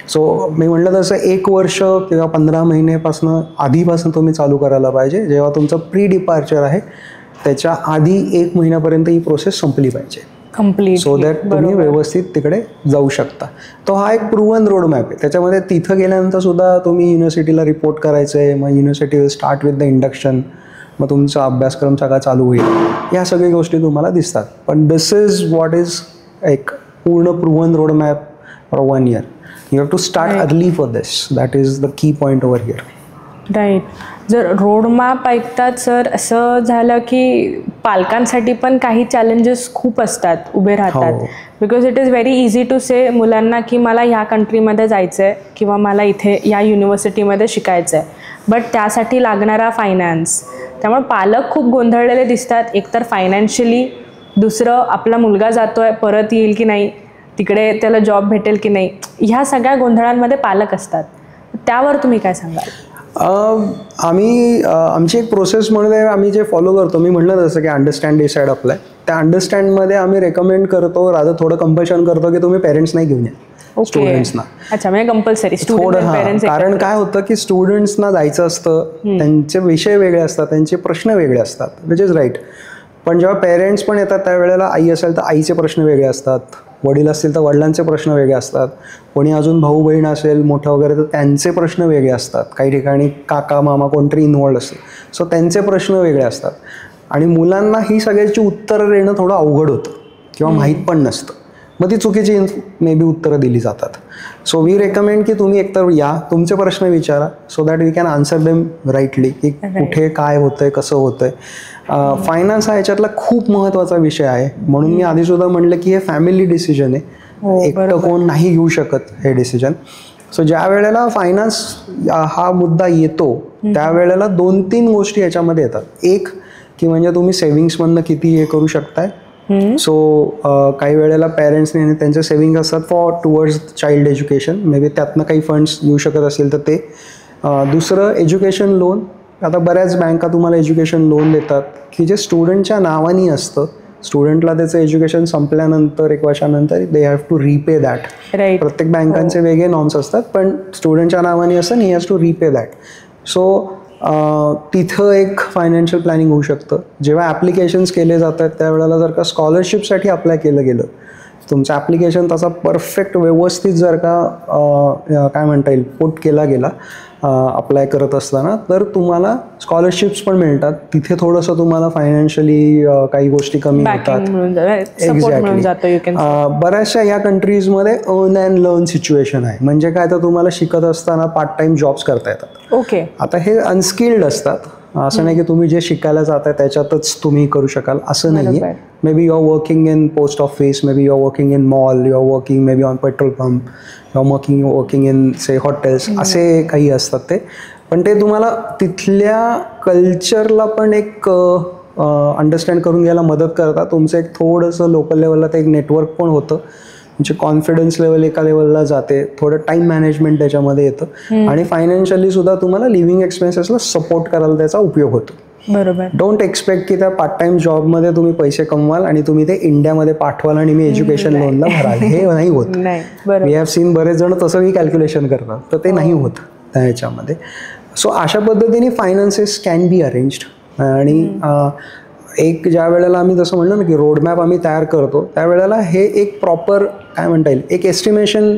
सो मी म्हटलं तसं 1 वर्ष किंवा 15 महिन्यापासून आधीपासून तुम्ही चालू करायला पाहिजे. जेव्हा तुमचं प्री डिपार्चर आहे त्याच्या आधी 1 महिन्यापर्यंत ही प्रोसेस संपली पाहिजे, कम्प्लीट, सो दॅट तुम्ही व्यवस्थित तिकडे जाऊ शकता. तो हा एक प्रूव्हन रोड मॅप आहे. त्याच्यामध्ये तिथं गेल्यानंतर सुद्धा तुम्ही युनिव्हर्सिटीला रिपोर्ट करायचं आहे. मग university will start with the induction. मग तुमचा अभ्यासक्रम सगळा चालू होईल. ह्या सगळ्या गोष्टी तुम्हाला दिसतात. पण दिस इज व्हॉट इज एक पूर्ण proven road map for 1 year. You have to start early for this. That is the key point over here. Right. जर रोडमॅप ऐकतात सर, असं झालं की पालकांसाठी पण काही चॅलेंजेस खूप असतात, उभे राहतात. Because it is very easy to say मुलांना की मला ह्या कंट्रीमध्ये जायचं आहे किंवा मला इथे या युनिव्हर्सिटीमध्ये शिकायचं आहे, बट त्यासाठी लागणारा फायनान्स. त्यामुळे पालक खूप गोंधळलेले दिसतात. एकतर फायनान्शियली, दुसरं आपला मुलगा जातो आहे, परत येईल की नाही, तिकडे त्याला जॉब भेटेल की नाही, ह्या सगळ्या गोंधळांमध्ये पालक असतात. त्यावर तुम्ही काय सांगाल? आम्ही आमची एक प्रोसेस म्हणून आम्ही जे फॉलो करतो, मी म्हटलं तसं की अंडरस्टँड, डिसाईड, अप्लाय. त्या अंडरस्टँडमध्ये आम्ही रेकमेंड करतो, रादर थोडं कंपल्शन करतो की तुम्ही पेरेंट्स नाही घेऊन या स्टुडंट्सना. अच्छा, म्हणजे कंपल्सरी थोडं. कारण काय होतं की स्टुडंट्सना जायचं असतं, त्यांचे विषय वेगळे असतात, त्यांचे प्रश्न वेगळे असतात, विच इज राईट. पण जेव्हा पेरेंट्स पण येतात त्यावेळेला आई असेल तर आईचे प्रश्न वेगळे असतात, वडील असतील तर वडिलांचे प्रश्न वेगळे असतात, कोणी अजून भाऊ बहीण असेल मोठं वगैरे तर त्यांचे प्रश्न वेगळे असतात, काही ठिकाणी काका मामा कोणतरी इन्वॉल्ड असतं, सो त्यांचे प्रश्न वेगळे असतात. आणि मुलांना ही सगळ्याची उत्तरं देणं थोडं अवघड होतं किंवा माहीत पण नसतं. मग ती चुकीची मे बी उत्तरं दिली जातात. सो वी रेकमेंड की तुम्ही एकतर या, तुमचे प्रश्न विचारा, so that we can answer them rightly की कुठे काय होतंय, कसं होतंय. फायनान्स हा याच्यातला खूप महत्त्वाचा विषय आहे. म्हणून मी आधीसुद्धा म्हटलं की हे फॅमिली डिसिजन आहे, एकटं कोण नाही घेऊ शकत हे डिसिजन. सो ज्या वेळेला फायनान्स हा मुद्दा येतो त्यावेळेला 2-3 गोष्टी याच्यामध्ये येतात. एक की म्हणजे तुम्ही सेव्हिंग्समधनं किती हे करू शकताय. सो काही वेळेला पेरेंट्सने त्यांचे सेव्हिंग असतात for towards child education, may be त्यातनं काही फंड्स येऊ शकत असेल तर ते. दुसरं एज्युकेशन लोन. आता बऱ्याच बँका तुम्हाला एज्युकेशन लोन देतात की जे स्टुडंटच्या नावानी असतं. स्टुडंटला त्याचं एज्युकेशन संपल्यानंतर 1 वर्षानंतर they have to repay that. प्रत्येक बँकांचे वेगळे नॉर्म्स असतात, पण स्टुडंटच्या नावानी असतं, he has to repay that. So तिथं एक फायनान्शियल प्लॅनिंग होऊ शकतं. जेव्हा ॲप्लिकेशन्स केले जातात त्यावेळेला जर का स्कॉलरशिपसाठी अप्लाय केलं गेलं तुमचं ॲप्लिकेशन तसा परफेक्ट व्यवस्थित जर का काय म्हणता येईल पुट केला गेला अप्लाय करत असताना, तर तुम्हाला स्कॉलरशिप्स पण मिळतात. तिथे थोडंसं तुम्हाला फायनान्शियली काही गोष्टी कमी होतात. एक्झॅक्टली. बऱ्याचशा या कंट्रीजमध्ये अर्न अँड लर्न सिच्युएशन आहे. म्हणजे काय, तर तुम्हाला शिकत असताना पार्ट टाइम जॉब्स करता येतात. ओके. आता हे अनस्किल्ड असतात, असं नाही की तुम्ही जे शिकायला जाताय त्याच्यातच तुम्ही करू शकाल असं नाही आहे. Maybe you are working in post office, maybe you are working in mall, you are working maybe on petrol pump, you are working in say hotels, असे काही असतात ते. पण ते तुम्हाला तिथल्या कल्चरला पण एक अंडरस्टँड करून घ्यायला मदत करतात. तुमचं एक थोडंसं लोकल लेवलला ते एक नेटवर्क पण होतं, तुमचे कॉन्फिडन्स लेवल एका लेवलला जाते, थोडं टाईम मॅनेजमेंट त्याच्यामध्ये येतं आणि फायनान्शियली सुद्धा तुम्हाला लिव्हिंग एक्सपेन्सेसला सपोर्ट करायला त्याचा उपयोग होतो. बरोबर. डोंट एक्सपेक्ट की त्या पार्ट टाइम जॉबमध्ये तुम्ही पैसे कमवाल आणि तुम्ही ते इंडियामध्ये पाठवाल आणि मी एज्युकेशन लोनला भराल, हे नाही होत. वी हॅव सीन बरेच जण तसंही कॅल्क्युलेशन करतात, तर ते नाही होत त्याच्यामध्ये. सो अशा पद्धतीने फायनान्सेस कॅन बी अरेंज्ड. आणि एक ज्या वेळेला आम्ही जसं म्हणलं ना की रोडमॅप आम्ही तयार करतो, त्यावेळेला हे एक प्रॉपर काय म्हणता येईल एक एस्टिमेशन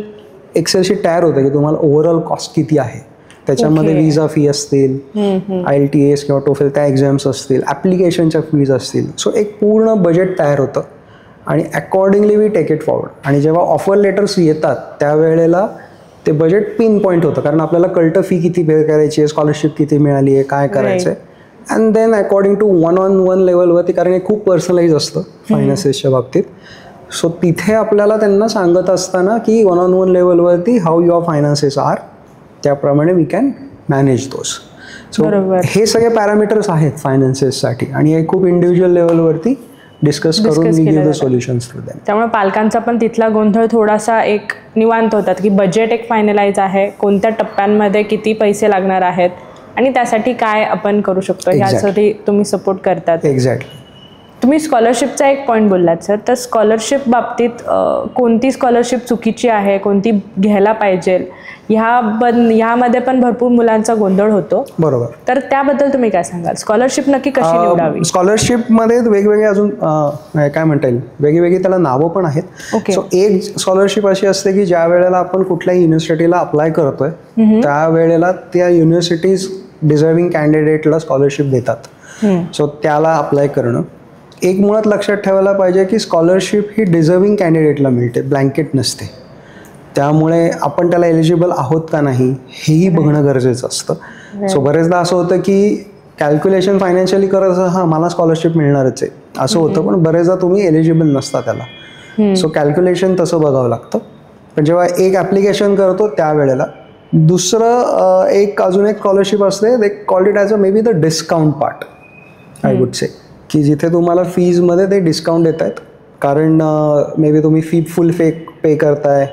एक्सेलशी तयार होतं की तुम्हाला ओव्हरऑल कॉस्ट किती आहे. त्याच्यामध्ये विजा फी असतील, IELTS किंवा TOEFL त्या एक्झाम्स असतील, ॲप्लिकेशनच्या फीज असतील. सो एक पूर्ण बजेट तयार होतं आणि accordingly we take it forward. आणि जेव्हा ऑफर लेटर्स येतात त्यावेळेला ते बजेट पिन पॉईंट होतं, कारण आपल्याला कळतं फी किती पे करायची आहे, स्कॉलरशिप किती मिळाली आहे, काय करायचं आहे. And then according to 1-on-1 लेवलवरती, कारण हे खूप पर्सनलाइज असतं फायनान्सेसच्या बाबतीत. सो तिथे आपल्याला त्यांना सांगत असताना की 1-on-1 लेवलवरती हाऊ युअर फायनान्सेस आर, त्याप्रमाणे we can manage those. So हे सगळे पॅरामीटर्स आहेत फायनान्सेससाठी आणि हे खूप इंडिव्हिज्युअल लेवलवरती डिस्कस करून we give the solutions to them. त्यामुळे पालकांचा पण तिथला गोंधळ थोडासा एक निवांत होतात की बजेट एक फायनलाइज आहे, कोणत्या टप्प्यांमध्ये किती पैसे लागणार आहेत आणि त्यासाठी काय आपण करू शकतो ह्यासाठी तुम्ही सपोर्ट करतात. एक्झॅक्टली. तुम्ही स्कॉलरशिपचा एक पॉईंट बोललात सर, तर स्कॉलरशिप बाबतीत कोणती स्कॉलरशिप चुकीची आहे, कोणती घ्यायला पाहिजे, ह्यामध्ये पण भरपूर मुलांचा गोंधळ होतो. बरोबर. तर त्याबद्दल तुम्ही काय सांगाल, स्कॉलरशिप नक्की कशी निवडावी? स्कॉलरशिपमध्ये वेगवेगळे अजून काय म्हणता येईल वेगवेगळी त्याला नावं पण आहेत. सो एक स्कॉलरशिप अशी असते की ज्या वेळेला आपण कुठल्याही युनिव्हर्सिटीला अप्लाय करतोय त्यावेळेला त्या युनिव्हर्सिटीज डिझर्विंग कॅन्डिडेटला स्कॉलरशिप देतात. सो त्याला अप्लाय करणं. एक मुळात लक्षात ठेवायला पाहिजे की स्कॉलरशिप ही डिझर्विंग कॅन्डिडेटला मिळते, ब्लँकेट नसते. त्यामुळे आपण त्याला एलिजिबल आहोत का नाही हेही बघणं गरजेचं असतं. सो बरेचदा असं होतं की कॅल्क्युलेशन फायनान्शियली करत असं हां मला स्कॉलरशिप मिळणारच आहे असं होतं, पण बरेचदा तुम्ही एलिजिबल नसता त्याला. सो कॅल्क्युलेशन तसं बघावं लागतं. पण जेव्हा एक ॲप्लिकेशन करतो त्यावेळेला दुसरं एक अजून एक स्कॉलरशिप असते, they called it as a may be the discount part I would say, की जिथे तुम्हाला फीजमध्ये ते डिस्काउंट देत आहेत, कारण मे बी तुम्ही फी फुल पे करताय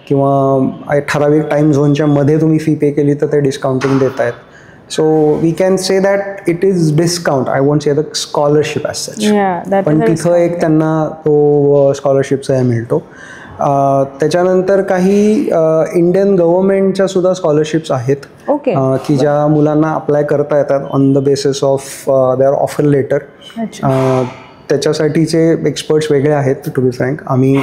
किंवा ठराविक टाईम झोनच्या मध्ये तुम्ही फी पे केली तर ते डिस्काउंटिंग देत आहेत. So we can say that it is discount, I won't say the scholarship as such. पण तिथं एक त्यांना तो स्कॉलरशिपचा मिळतो. त्याच्यानंतर काही इंडियन गव्हर्नमेंटच्या सुद्धा स्कॉलरशिप्स आहेत की ज्या मुलांना अप्लाय करता येतात on the basis of their offer letter. त्याच्यासाठीचे एक्सपर्ट्स वेगळे आहेत. टू बी फ्रँक आम्ही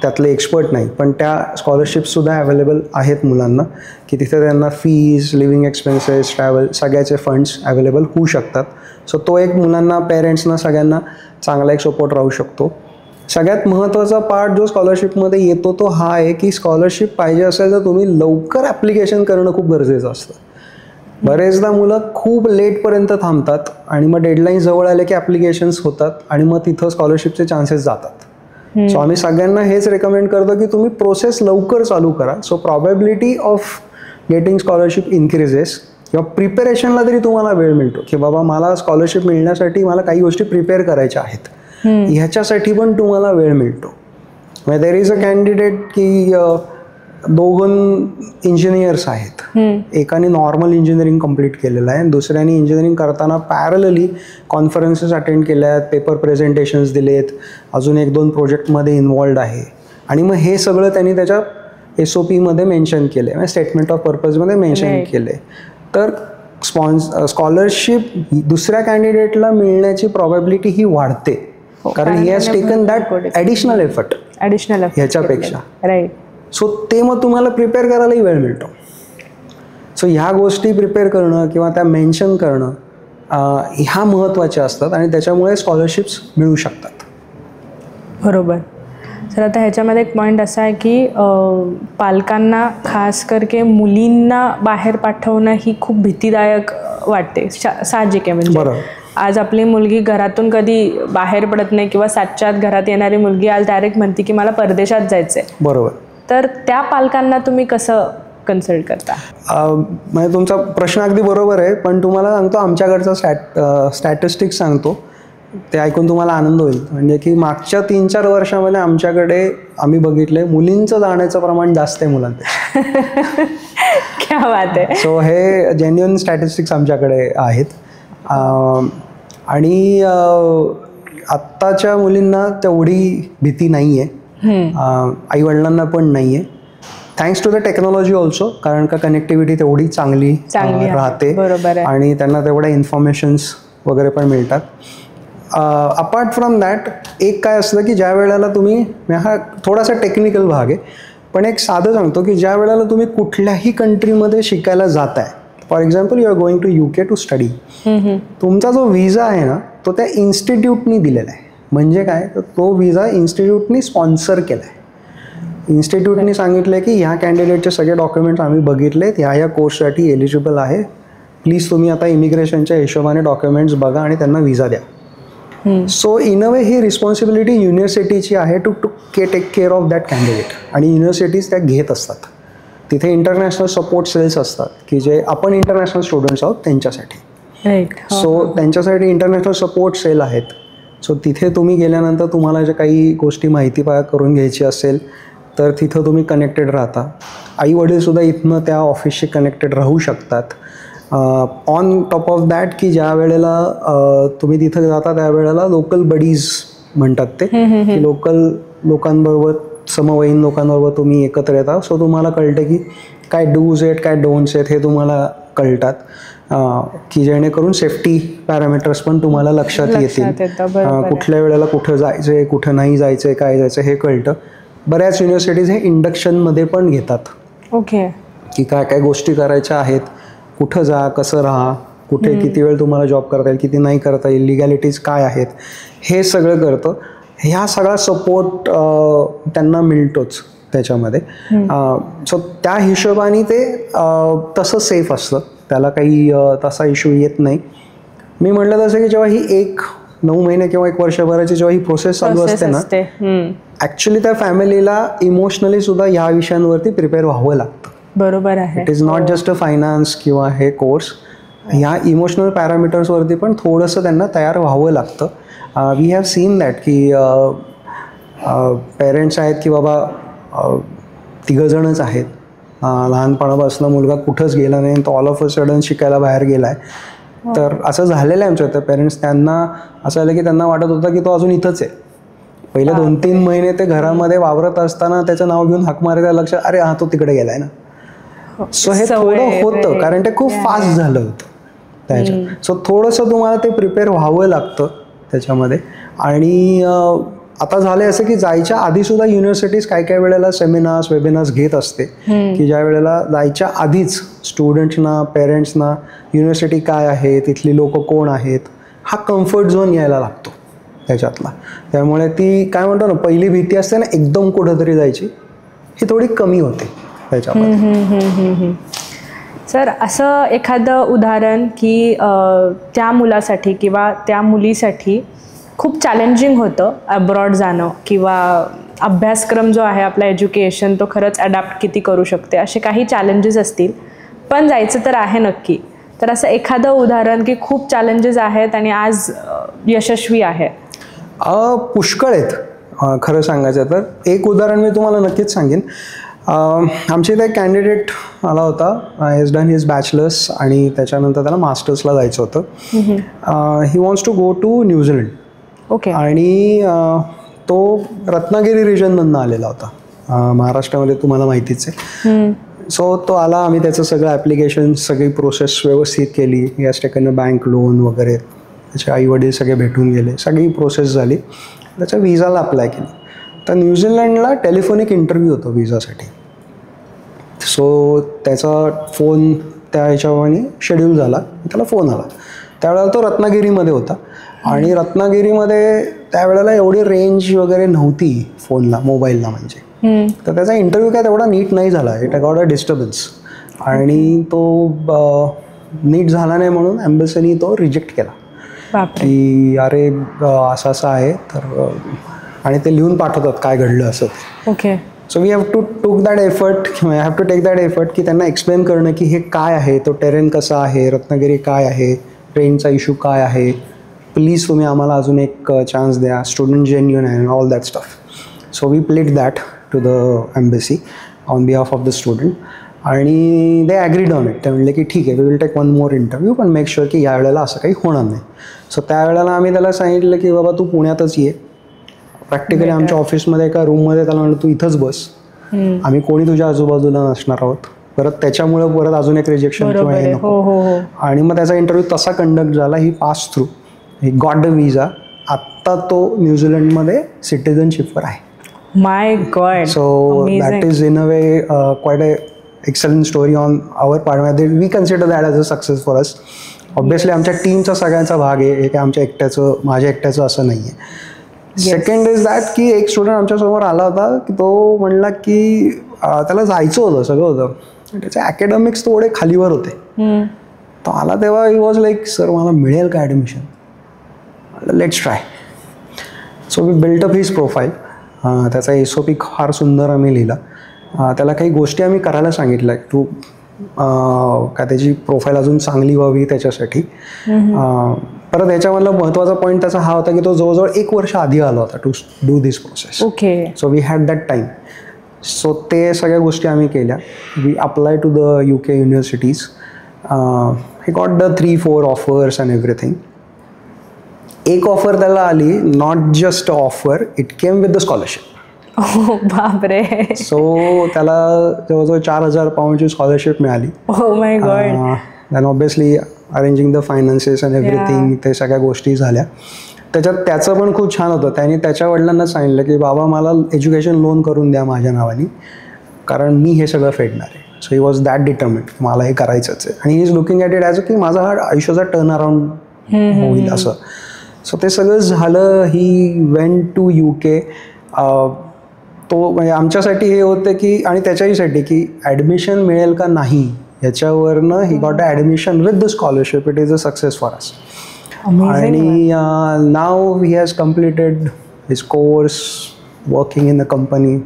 त्यातले एक्सपर्ट नाही, पण त्या स्कॉलरशिपसुद्धा अवेलेबल आहेत मुलांना की तिथे त्यांना फीज, लिव्हिंग एक्सपेन्सेस, ट्रॅव्हल सगळ्याचे फंड्स अवेलेबल होऊ शकतात. सो तो एक मुलांना, पेरेंट्सना सगळ्यांना चांगला एक सपोर्ट राहू शकतो. सगळ्यात महत्त्वाचा पार्ट जो स्कॉलरशिपमध्ये येतो तो हा आहे की स्कॉलरशिप पाहिजे असेल तर तुम्ही लवकर ॲप्लिकेशन करणं खूप गरजेचं असतं. बरेचदा मुलं खूप लेटपर्यंत थांबतात आणि मग डेडलाईन जवळ आले की ॲप्लिकेशन्स होतात आणि मग तिथं स्कॉलरशिपचे चान्सेस जातात. सो आम्ही सगळ्यांना हेच रेकमेंड करतो की तुम्ही प्रोसेस लवकर चालू करा. So probability of getting scholarship increases किंवा प्रिपेरेशनला तरी तुम्हाला वेळ मिळतो की बाबा मला स्कॉलरशिप मिळण्यासाठी मला काही गोष्टी प्रिपेअर करायच्या आहेत, ह्याच्यासाठी पण तुम्हाला वेळ मिळतो. म्हणजे देर इज अ कॅन्डिडेट की दोघं इंजिनियर्स आहेत, एकाने नॉर्मल इंजिनिअरिंग कम्प्लीट केलेलं आहे आणि दुसऱ्याने इंजिनिअरिंग करताना पॅरलली कॉन्फरन्सेस अटेंड केल्या आहेत, पेपर प्रेझेंटेशन्स दिलेत, अजून 1-2 प्रोजेक्टमध्ये इन्वॉल्ड आहे आणि मग हे सगळं त्यांनी त्याच्या SOPमध्ये मेन्शन केलं आहे, म्हणजे स्टेटमेंट ऑफ पर्पजमध्ये मेन्शन केलं आहे. तर स्कॉलरशिप दुसऱ्या कॅन्डिडेटला मिळण्याची प्रॉबॅबिलिटी ही वाढते. कारण he has taken that additional effort ह्याच्यापेक्षा. राईट. सो ते मग तुम्हाला प्रिपेअर करायलाही वेळ मिळतो. सो ह्या गोष्टी प्रिपेअर करणं किंवा त्या मेन्शन करणं ह्या महत्त्वाच्या असतात आणि त्याच्यामुळे स्कॉलरशिप्स मिळू शकतात. बरोबर. तर आता ह्याच्यामध्ये एक पॉईंट असा आहे की पालकांना खास करके मुलींना बाहेर पाठवणं ही खूप भीतीदायक वाटते. साहजिक आहे. म्हणजे आज आपली मुलगी घरातून कधी बाहेर पडत नाही किंवा 7च्या आत घरात येणारी मुलगी आज डायरेक्ट म्हणते की मला परदेशात जायचंय. बरोबर. तर त्या पालकांना तुम्ही कसं कन्सल्ट करता? म्हणजे तुमचा प्रश्न अगदी बरोबर आहे, पण तुम्हाला सांगतो आमच्याकडचा स्टॅटिस्टिक्स सांगतो, ते ऐकून तुम्हाला आनंद होईल. म्हणजे की मागच्या 3-4 वर्षामध्ये आमच्याकडे आम्ही बघितले मुलींचं जाण्याचं प्रमाण जास्त आहे मुलांपेक्षा. क्या बात आहे. सो हे जेन्युइन स्टॅटिस्टिक्स आमच्याकडे आहेत. आणि आत्ताच्या मुलींना तेवढी भीती नाही आहे, आईवडिलांना पण नाही आहे, thanks to the technology also. कारण का कनेक्टिव्हिटी तेवढी चांगली राहते आणि त्यांना तेवढ्या इन्फॉर्मेशन्स वगैरे पण मिळतात. अपार्ट फ्रॉम दॅट एक काय असतं की ज्या वेळेला तुम्ही, हा थोडासा टेक्निकल भाग आहे पण एक साधं सांगतो की ज्या वेळेला तुम्ही कुठल्याही कंट्रीमध्ये शिकायला जाताय, for example you are going to UK to study, तुमचा जो व्हिजा आहे ना तो त्या इन्स्टिट्यूटनी दिलेला आहे. म्हणजे काय, तर तो व्हिजा इन्स्टिट्यूटनी स्पॉन्सर केला आहे. इन्स्टिट्यूटनी सांगितलं की ह्या कॅन्डिडेटचे सगळे डॉक्युमेंट्स आम्ही बघितलेत, ह्या कोर्ससाठी एलिजिबल आहे, प्लीज तुम्ही आता इमिग्रेशनच्या हिशोबाने डॉक्युमेंट्स बघा आणि त्यांना व्हिजा द्या. सो इन अ वे ही रिस्पॉन्सिबिलिटी युनिव्हर्सिटीची आहे to take care of that candidate. आणि युनिव्हर्सिटीज त्या घेत असतात. तिथे इंटरनॅशनल सपोर्ट सेल्स असतात की जे आपण इंटरनॅशनल स्टुडंट्स आहोत त्यांच्यासाठी. सो त्यांच्यासाठी इंटरनॅशनल सपोर्ट सेल आहेत. सो तिथे तुम्ही गेल्यानंतर तुम्हाला जे काही गोष्टी माहिती करून घ्यायची असेल तर तिथं तुम्ही कनेक्टेड राहता. आई वडीलसुद्धा इथनं त्या ऑफिसशी कनेक्टेड राहू शकतात. ऑन टॉप ऑफ दॅट की ज्या वेळेला तुम्ही तिथं जाता त्यावेळेला लोकल बडीज म्हणतात ते, की लोकल लोकांबरोबर, समवयीन लोकांबरोबर तुम्ही एकत्र येता. सो तुम्हाला कळतं की काय डूज आहेत काय डोंट्स आहेत हे तुम्हाला कळतात, की जेणेकरून सेफ्टी पॅरामीटर्स पण तुम्हाला लक्षात येतील. कुठल्या वेळेला कुठं जायचं आहे, कुठं नाही जायचं आहे, काय जायचं हे कळतं. बऱ्याच युनिव्हर्सिटीज हे इंडक्शनमध्ये पण घेतात. ओके. की काय काय गोष्टी करायच्या आहेत, कुठं जा, कसं राहा, कुठे किती वेळ तुम्हाला जॉब करता येईल, किती नाही करता येईल, लिगॅलिटीज काय आहेत, हे सगळं करतं. ह्या सगळा सपोर्ट त्यांना मिळतोच त्याच्यामध्ये. सो त्या हिशोबाने ते तसं सेफ असतं, त्याला काही तसा इश्यू येत नाही. मी म्हटलं तसं की जेव्हा ही 9 महिने किंवा 1 वर्षभराची जेव्हा ही प्रोसेस चालू असते ना, ॲक्च्युली त्या फॅमिलीला इमोशनली सुद्धा ह्या विषयांवरती प्रिपेअर व्हावं लागतं. बरोबर आहे. It is not just a finance किंवा हे कोर्स, ह्या इमोशनल पॅरामीटर्सवरती पण थोडंसं त्यांना तयार व्हावं लागतं. वी हॅव सीन दॅट की पेरेंट्स आहेत की बाबा 3 जणच आहेत, लहानपणापासून मुलगा कुठंच गेला नाही, तो ऑल ऑफ अ सडन शिकायला बाहेर गेला आहे. तर असं झालेलं आहे आमच्या. तर पेरेंट्स, त्यांना असं झालं की त्यांना वाटत होतं की तो अजून इथंच आहे. पहिले 2-3 महिने ते घरामध्ये वावरत असताना त्याचं नाव घेऊन हाक मारायचं, लक्षात अरे हा तो तिकडे गेलाय ना. सो हे थोडं होतं कारण ते खूप फास्ट झालं होतं त्याच्यात. सो थोडंसं तुम्हाला ते प्रिपेअर व्हावं लागतं त्याच्यामध्ये. आणि आता झालं असं की जायच्या आधी सुद्धा युनिव्हर्सिटीज काय काय वेळेला सेमिनार्स वेबिनार्स घेत असते, की ज्या वेळेला जायच्या आधीच स्टुडंट्सना, पेरेंट्सना युनिव्हर्सिटी काय आहे, तिथली लोक कोण आहेत, हा कम्फर्ट झोन यायला लागतो त्याच्यातला. त्यामुळे ती काय म्हणतो ना, पहिली भीती असते ना एकदम कुठंतरी जायची, ही थोडी कमी होते त्याच्यामध्ये. सर, असं एखादं उदाहरण की त्या मुलासाठी किंवा त्या मुलीसाठी खूप चॅलेंजिंग होतं अब्रॉड जाणं, किंवा अभ्यासक्रम जो आहे आपला एज्युकेशन तो खरंच अडॅप्ट किती करू शकते, असे काही चॅलेंजेस असतील, पण जायचं तर आहे नक्की. तर असं एखादं उदाहरण की खूप चॅलेंजेस आहेत आणि आज यशस्वी आहे? पुष्कळ आहेत खरं सांगायचं तर. एक उदाहरण मी तुम्हाला नक्कीच सांगेन. आमच्या इथे एक कॅन्डिडेट आला होता, हॅज डन हिज बॅचलर्स आणि त्याच्यानंतर त्याला मास्टर्सला जायचं होतं. He wants to go to New Zealand. Okay. आणि तो रत्नागिरी रिजनमधनं आलेला होता, महाराष्ट्रामध्ये तुम्हाला माहितीच आहे. सो तो आला, आम्ही त्याचं सगळं ॲप्लिकेशन, सगळी प्रोसेस व्यवस्थित केली, याच ठिकाणी बँक लोन वगैरे त्याचे आईवडील सगळे भेटून गेले, सगळी प्रोसेस झाली, त्याच्या विजाला अप्लाय केलं. तर न्यूझीलंडला टेलिफोनिक इंटरव्ह्यू होतो विजासाठी. सो त्याचा फोन त्या ह्याच्यावानी शेड्यूल झाला, त्याला फोन आला. त्यावेळेला तो रत्नागिरीमध्ये होता आणि रत्नागिरीमध्ये त्यावेळेला एवढी रेंज वगैरे नव्हती फोनला, मोबाईलला म्हणजे. तर त्याचा इंटरव्ह्यू काय तेवढा नीट नाही झाला, इट गॉट अ डिस्टर्बन्स. आणि तो नीट झाला नाही म्हणून एम्बसीनी तो रिजेक्ट केला की अरे असं असं आहे. तर आणि ते लिहून पाठवतात काय घडलं असं. Okay. So we have to take that effort की त्यांना एक्सप्लेन करणं की हे काय आहे, तो टेरेन कसा आहे, रत्नागिरी काय आहे, ट्रेनचा इश्यू काय आहे, प्लीज तुम्ही आम्हाला अजून एक चान्स द्या, स्टुडंट जेन्युइन आहे, all that stuff. So we pled that to the embassy on behalf of the student आणि दे ॲग्रीड ऑन इट. ते म्हणले की ठीक आहे, we will take one more interview, पण मेक शुअर की यावेळेला असं काही होणार नाही. सो त्यावेळेला आम्ही त्याला सांगितलं की बाबा तू पुण्यातच ये, प्रॅक्टिकली आमच्या ऑफिसमध्ये एका रूममध्ये त्याला म्हणलं तू इथंच बस, आम्ही कोणी तुझ्या आजूबाजूला नसणार आहोत. परत त्याच्यामुळं परत अजून एक रिजेक्शन किंवा हे नको. आणि मग त्याचा इंटरव्ह्यू तसा कंडक्ट झाला. He pass through, he got the visa. आत्ता तो न्यूझीलंडमध्ये सिटिझनशिपवर आहे. My god. So that is in a way quite a excellent story on our part. We consider that as a success for us. Obviously आमच्या टीमचा सगळ्यांचा भाग आहे, हे काय आमच्या एकट्याचं माझ्या एकट्याचं असं नाही आहे. सेकंड इज दॅट की एक स्टुडंट आमच्यासमोर आला होता की तो म्हणला की त्याला जायचं होतं, सगळं होतं, त्याचे ॲकॅडमिक्स थोडे खालीवर होते. तो आला तेव्हा ही वॉज लाईक सर मला मिळेल का admission, let's try. So we built up his profile. त्याचा SOP फार सुंदर आम्ही लिहिला. त्याला काही गोष्टी आम्ही करायला सांगितल्या तू का त्याची प्रोफाईल अजून चांगली व्हावी त्याच्यासाठी. परत याच्यामधला महत्त्वाचा पॉईंट त्याचा हा होता की तो जवळजवळ 1 वर्ष आधी आला होता to do this process. Okay. So we had that time. So ते सगळ्या गोष्टी आम्ही केल्या. We apply to the UK universities. He got the 3-4 offers and everything. एक ऑफर त्याला आली, not just offer, it came with the scholarship. बापरे. So त्याला जवळजवळ 4,000 पाऊंडची स्कॉलरशिप मिळाली. Oh my god. Then obviously arranging the finances and everything, ते सगळ्या गोष्टी झाल्या. त्याच्यात त्याचं पण खूप छान होतं. त्याने त्याच्या वडिलांना सांगितलं की बाबा मला एज्युकेशन लोन करून द्या माझ्या नावाने, कारण मी हे सगळं फेडणार आहे. So he was that determined की मला हे करायचंच आहे. आणि he is looking at it as की माझा हा आयुष्याचा टर्न अराउंड होईल असं. सो ते सगळं झालं. He went to UK. तो म्हणजे आमच्यासाठी हे होतं की आणि त्याच्याहीसाठी की ॲडमिशन मिळेल का नाही याच्यावरनं he got a admission with the scholarship. It is a success for us. आणि now he has completed his course, working in the company.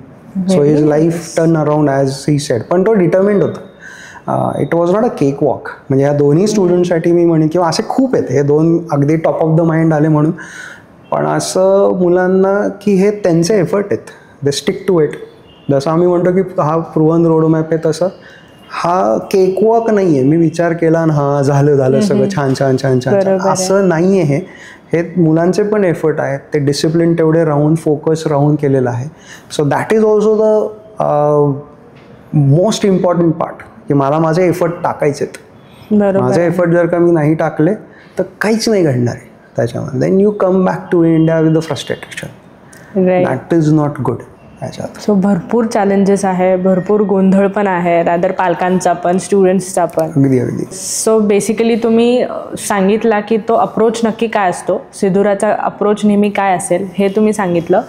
So his life turn around as he said. पण तो determined होता. It was not a cake walk. म्हणजे या दोन्ही स्टुडंटसाठी मी म्हणेन किंवा असे खूप आहेत, हे 2 अगदी टॉप ऑफ द माइंड आले म्हणून. पण असं मुलांना की हे त्यांचे एफर्ट आहेत, दे स्टिक टू इट. जसं आम्ही म्हणतो की हा प्रूव्हन रोड मॅप आहे, तसं हा केक वॉक नाही आहे. मी विचार केला आणि हा झालं सगळं छान छान छान छान, असं नाही आहे. हे मुलांचे पण एफर्ट आहेत. ते डिसिप्लिन तेवढे राहून, फोकस राहून केलेलं आहे. So that is also the most important part की मला माझे एफर्ट टाकायचे आहेत. माझे एफर्ट जर का मी नाही टाकले तर काहीच नाही घडणार आहे त्याच्यामध्ये. Then you come back to India with the frustration. That is not good. So भरपूर चॅलेंजेस आहे, भरपूर गोंधळ पण आहे, रादर पालकांचा पण, स्टुडंट्सचा पण. अगदी. सो बेसिकली तुम्ही सांगितला की तो अप्रोच नक्की काय असतो, सिधुराचा अप्रोच नेहमी काय असेल हे तुम्ही सांगितलं.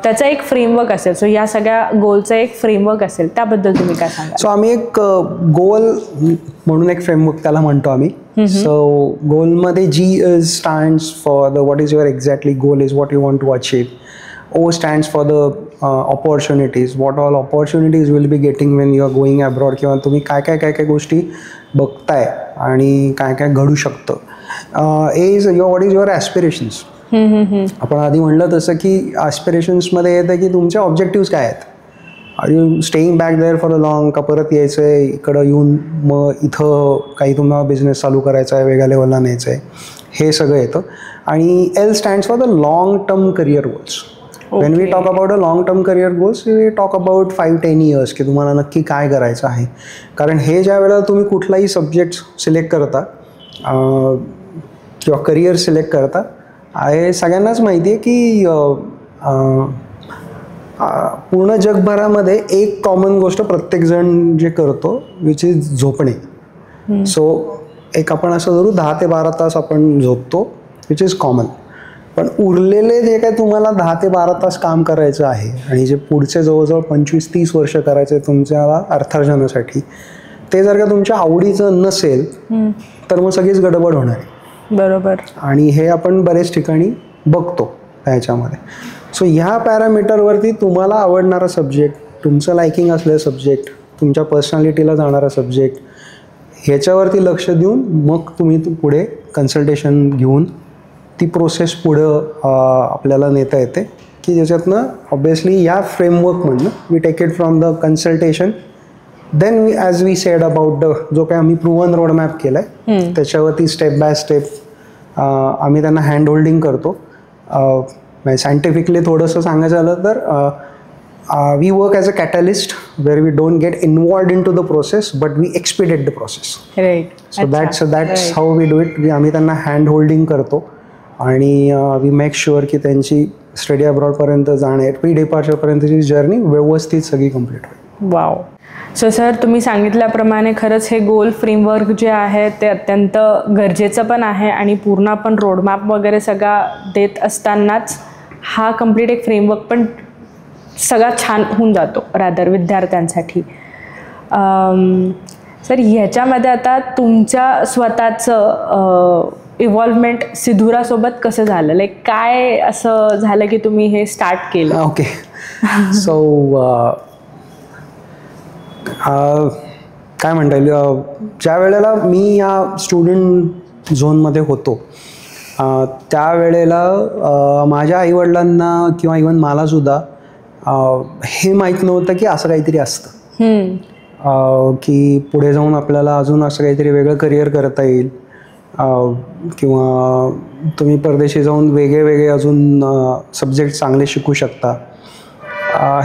त्याचा एक फ्रेमवर्क असेल. सो या सगळ्या गोलचा एक फ्रेमवर्क असेल, त्याबद्दल तुम्ही काय सांगा. सो आम्ही एक गोल म्हणून एक फ्रेमवर्क त्याला म्हणतो आम्ही. सो गोलमध्ये G stands for the what is your exactly goal is what you want to achieve. O stands for the opportunities, what all opportunities will be getting when you are going abroad, किंवा तुम्ही काय काय गोष्टी बघताय आणि काय काय घडू शकतं. A is what is your aspirations. आपण आधी म्हणलं तसं की ॲस्पिरेशन्समध्ये येतं की तुमचे ऑब्जेक्टिव्स काय आहेत. Are you staying back there for a long, का परत यायचं आहे इकडं येऊन मग इथं काही तुम्हाला बिझनेस चालू करायचा आहे, वेगळ्या लेवलला न्यायचं आहे, हे सगळं येतं. आणि L stands for the long term career goals. When we talk about a long term career goals, we talk about 5-10 years की तुम्हाला नक्की काय करायचं आहे. कारण हे ज्या वेळेला तुम्ही कुठलाही सब्जेक्ट सिलेक्ट करता, किंवा करिअर सिलेक्ट करता, आहे सगळ्यांनाच माहिती आहे की पूर्ण जगभरामध्ये एक कॉमन गोष्ट प्रत्येकजण जे करतो विच इज झोपणे. सो एक आपण असं धरू 10 ते 12 तास आपण झोपतो विच इज कॉमन. पण उरलेले जे काय तुम्हाला 10 ते 12 तास काम करायचं आहे आणि जे पुढचे जवळजवळ 25-30 वर्ष करायचे तुमच्या अर्थार्जनासाठी, ते जर का तुमच्या आवडीचं नसेल तर मग सगळीच गडबड होणार आहे. बरोबर. आणि हे आपण बरेच ठिकाणी बघतो ह्याच्यामध्ये. सो ह्या पॅरामीटरवरती तुम्हाला आवडणारा सब्जेक्ट, तुमचं लायकिंग असलेलं सब्जेक्ट, तुमच्या पर्सनॅलिटीला जाणारा सब्जेक्ट, ह्याच्यावरती लक्ष देऊन मग तुम्ही पुढे कन्सल्टेशन घेऊन ती प्रोसेस पुढं आपल्याला नेता येते, की ज्याच्यातनं ऑब्वियसली या फ्रेमवर्कमधनं we take it from the consultation, then as we said about the जो काही आम्ही प्रूव्हन रोडमॅप केला आहे त्याच्यावरती स्टेप बाय स्टेप आम्ही त्यांना हँड होल्डिंग करतो. सायंटिफिकली थोडंसं सांगायचं झालं तर we work as a catalyst where we don't get involved in to the process but we expedite the process. So that's how we do it. आम्ही त्यांना hand holding करतो आणि वी मेक शुअर की त्यांची स्टडी अब्रॉडपर्यंत जाणे, pre डिपार्चरपर्यंतची journey व्यवस्थित सगळी complete होईल. वाव. सो सर, तुम्ही सांगितल्याप्रमाणे खरंच हे गोल फ्रेमवर्क जे आहे ते अत्यंत गरजेचं पण आहे आणि पूर्ण आपण रोडमॅप वगैरे सगळा देत असतानाच हा कम्प्लीट एक फ्रेमवर्क पण सगळा छान होऊन जातो रादर विद्यार्थ्यांसाठी. सर, ह्याच्यामध्ये आता तुमच्या स्वतःचं इव्हॉल्वमेंट सिधुरासोबत कसं झालं? लाईक काय असं झालं की तुम्ही हे स्टार्ट केलं? ओके. सो काय म्हणता येईल, ज्या वेळेला मी या स्टुडंट झोनमध्ये होतो त्यावेळेला माझ्या आईवडिलांना किंवा इवन मलासुद्धा हे माहीत नव्हतं की असं काहीतरी असतं, की पुढे जाऊन आपल्याला अजून असं काहीतरी वेगळं करिअर करता येईल किंवा तुम्ही परदेशी जाऊन वेगळे वेगळे अजून सब्जेक्ट चांगले शिकू शकता.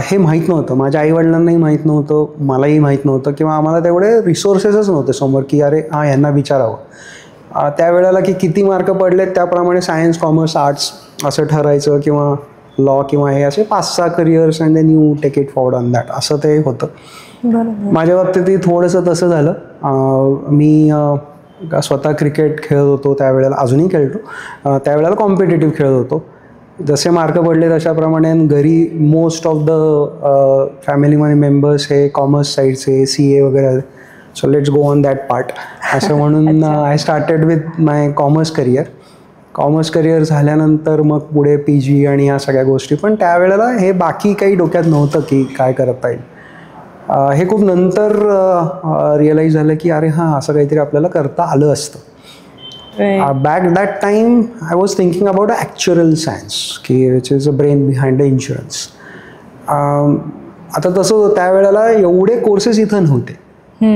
हे माहीत नव्हतं. माझ्या आईवडिलांनाही माहीत नव्हतं, मलाही माहीत नव्हतं किंवा आम्हाला तेवढे रिसोर्सेसच नव्हते समोर की अरे हां यांना विचारावं. त्यावेळेला की किती मार्क पडलेत त्याप्रमाणे सायन्स, कॉमर्स, आर्ट्स असं ठरायचं किंवा लॉ किंवा हे असे 5-6 careers and then you take it forward on that, असं ते होतं. माझ्या बाबतीतही थोडंसं तसं झालं. मी स्वतः क्रिकेट खेळत होतो त्यावेळेला, अजूनही खेळतो. त्यावेळेला कॉम्पिटेटिव्ह खेळत होतो. जसे मार्क पडले तशाप्रमाणे घरी मोस्ट ऑफ द फॅमिलीमध्ये मेंबर्स हे कॉमर्स साईडचे, CA वगैरे. So let's go on that part असं म्हणून I started with my commerce career. Commerce career झाल्यानंतर मग पुढे PG आणि ह्या सगळ्या गोष्टी. पण त्यावेळेला हे बाकी काही डोक्यात नव्हतं की काय करता येईल. हे खूप नंतर रिअलाईज झालं की अरे हां असं काहीतरी आपल्याला करता आलं असतं. Back that time I was thinking about actuarial science, which is the brain behind the insurance. आता तसं त्यावेळेला एवढे कोर्सेस इथं नव्हते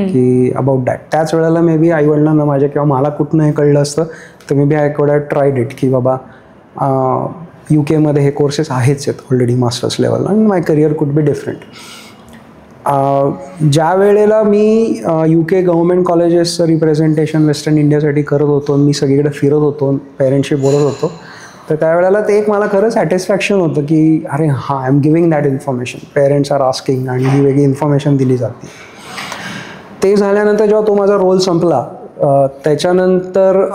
की अबाउट दॅट. त्याच वेळेला मे बी आईवडिलांना माझ्या किंवा मला कुठनं हे कळलं असतं तर maybe I could have tried it की बाबा UK मध्ये हे कोर्सेस आहेच आहेत ऑलरेडी मास्टर्स लेवलला आणि माय करिअर कुड बी डिफरंट. ज्या वेळेला मी UK गव्हर्मेंट कॉलेजेसचं रिप्रेझेंटेशन वेस्टर्न इंडियासाठी करत होतो, मी सगळीकडे फिरत होतो, पेरेंट्सशी बोलत होतो, तर त्यावेळेला ते एक मला खरं सॅटिस्फॅक्शन होतं की अरे हां I am giving that information, parents are asking आणि ही वेगळी इन्फॉर्मेशन दिली जाते. ते झाल्यानंतर जेव्हा तो माझा रोल संपला त्याच्यानंतर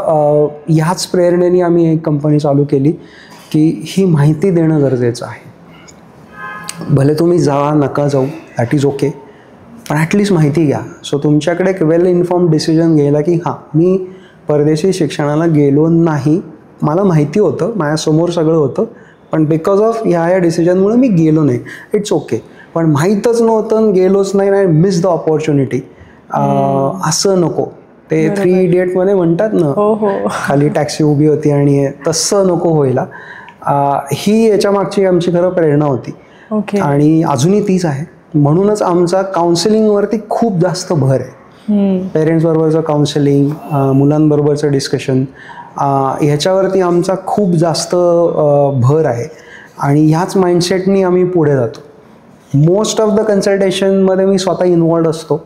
ह्याच प्रेरणेने आम्ही एक कंपनी चालू केली की ही माहिती देणं गरजेचं आहे. भले तुम्ही जा नका जाऊ दॅट इज ओके, पण ॲटलिस्ट माहिती घ्या. सो तुमच्याकडे एक वेल इन्फॉर्म्ड डिसिजन घ्यायला की हां मी परदेशी शिक्षणाला गेलो नाही, मला माहिती होतं, माझ्यासमोर सगळं होतं, पण बिकॉज ऑफ ह्या डिसिजनमुळे मी गेलो नाही. It's okay. पण माहीतच नव्हतं, गेलोच नाही आणि मिस द ऑपॉर्च्युनिटी, असं नको. ते 3 इडियटमध्ये म्हणतात ना, खाली टॅक्सी उभी होती आणि तसं नको व्हायला. ही याच्या मागची आमची खरं प्रेरणा होती आणि अजूनही तीच आहे. म्हणूनच आमचा काउन्सिलिंगवरती खूप जास्त भर आहे. पेरेंट्स बरोबरचं काउन्सिलिंग, मुलांबरोबरचं डिस्कशन, ह्याच्यावरती आमचा खूप जास्त भर आहे आणि ह्याच माइंडसेटनी आम्ही पुढे जातो. मोस्ट ऑफ द कन्सल्टेशनमध्ये मी स्वतः इन्वॉल्ड असतो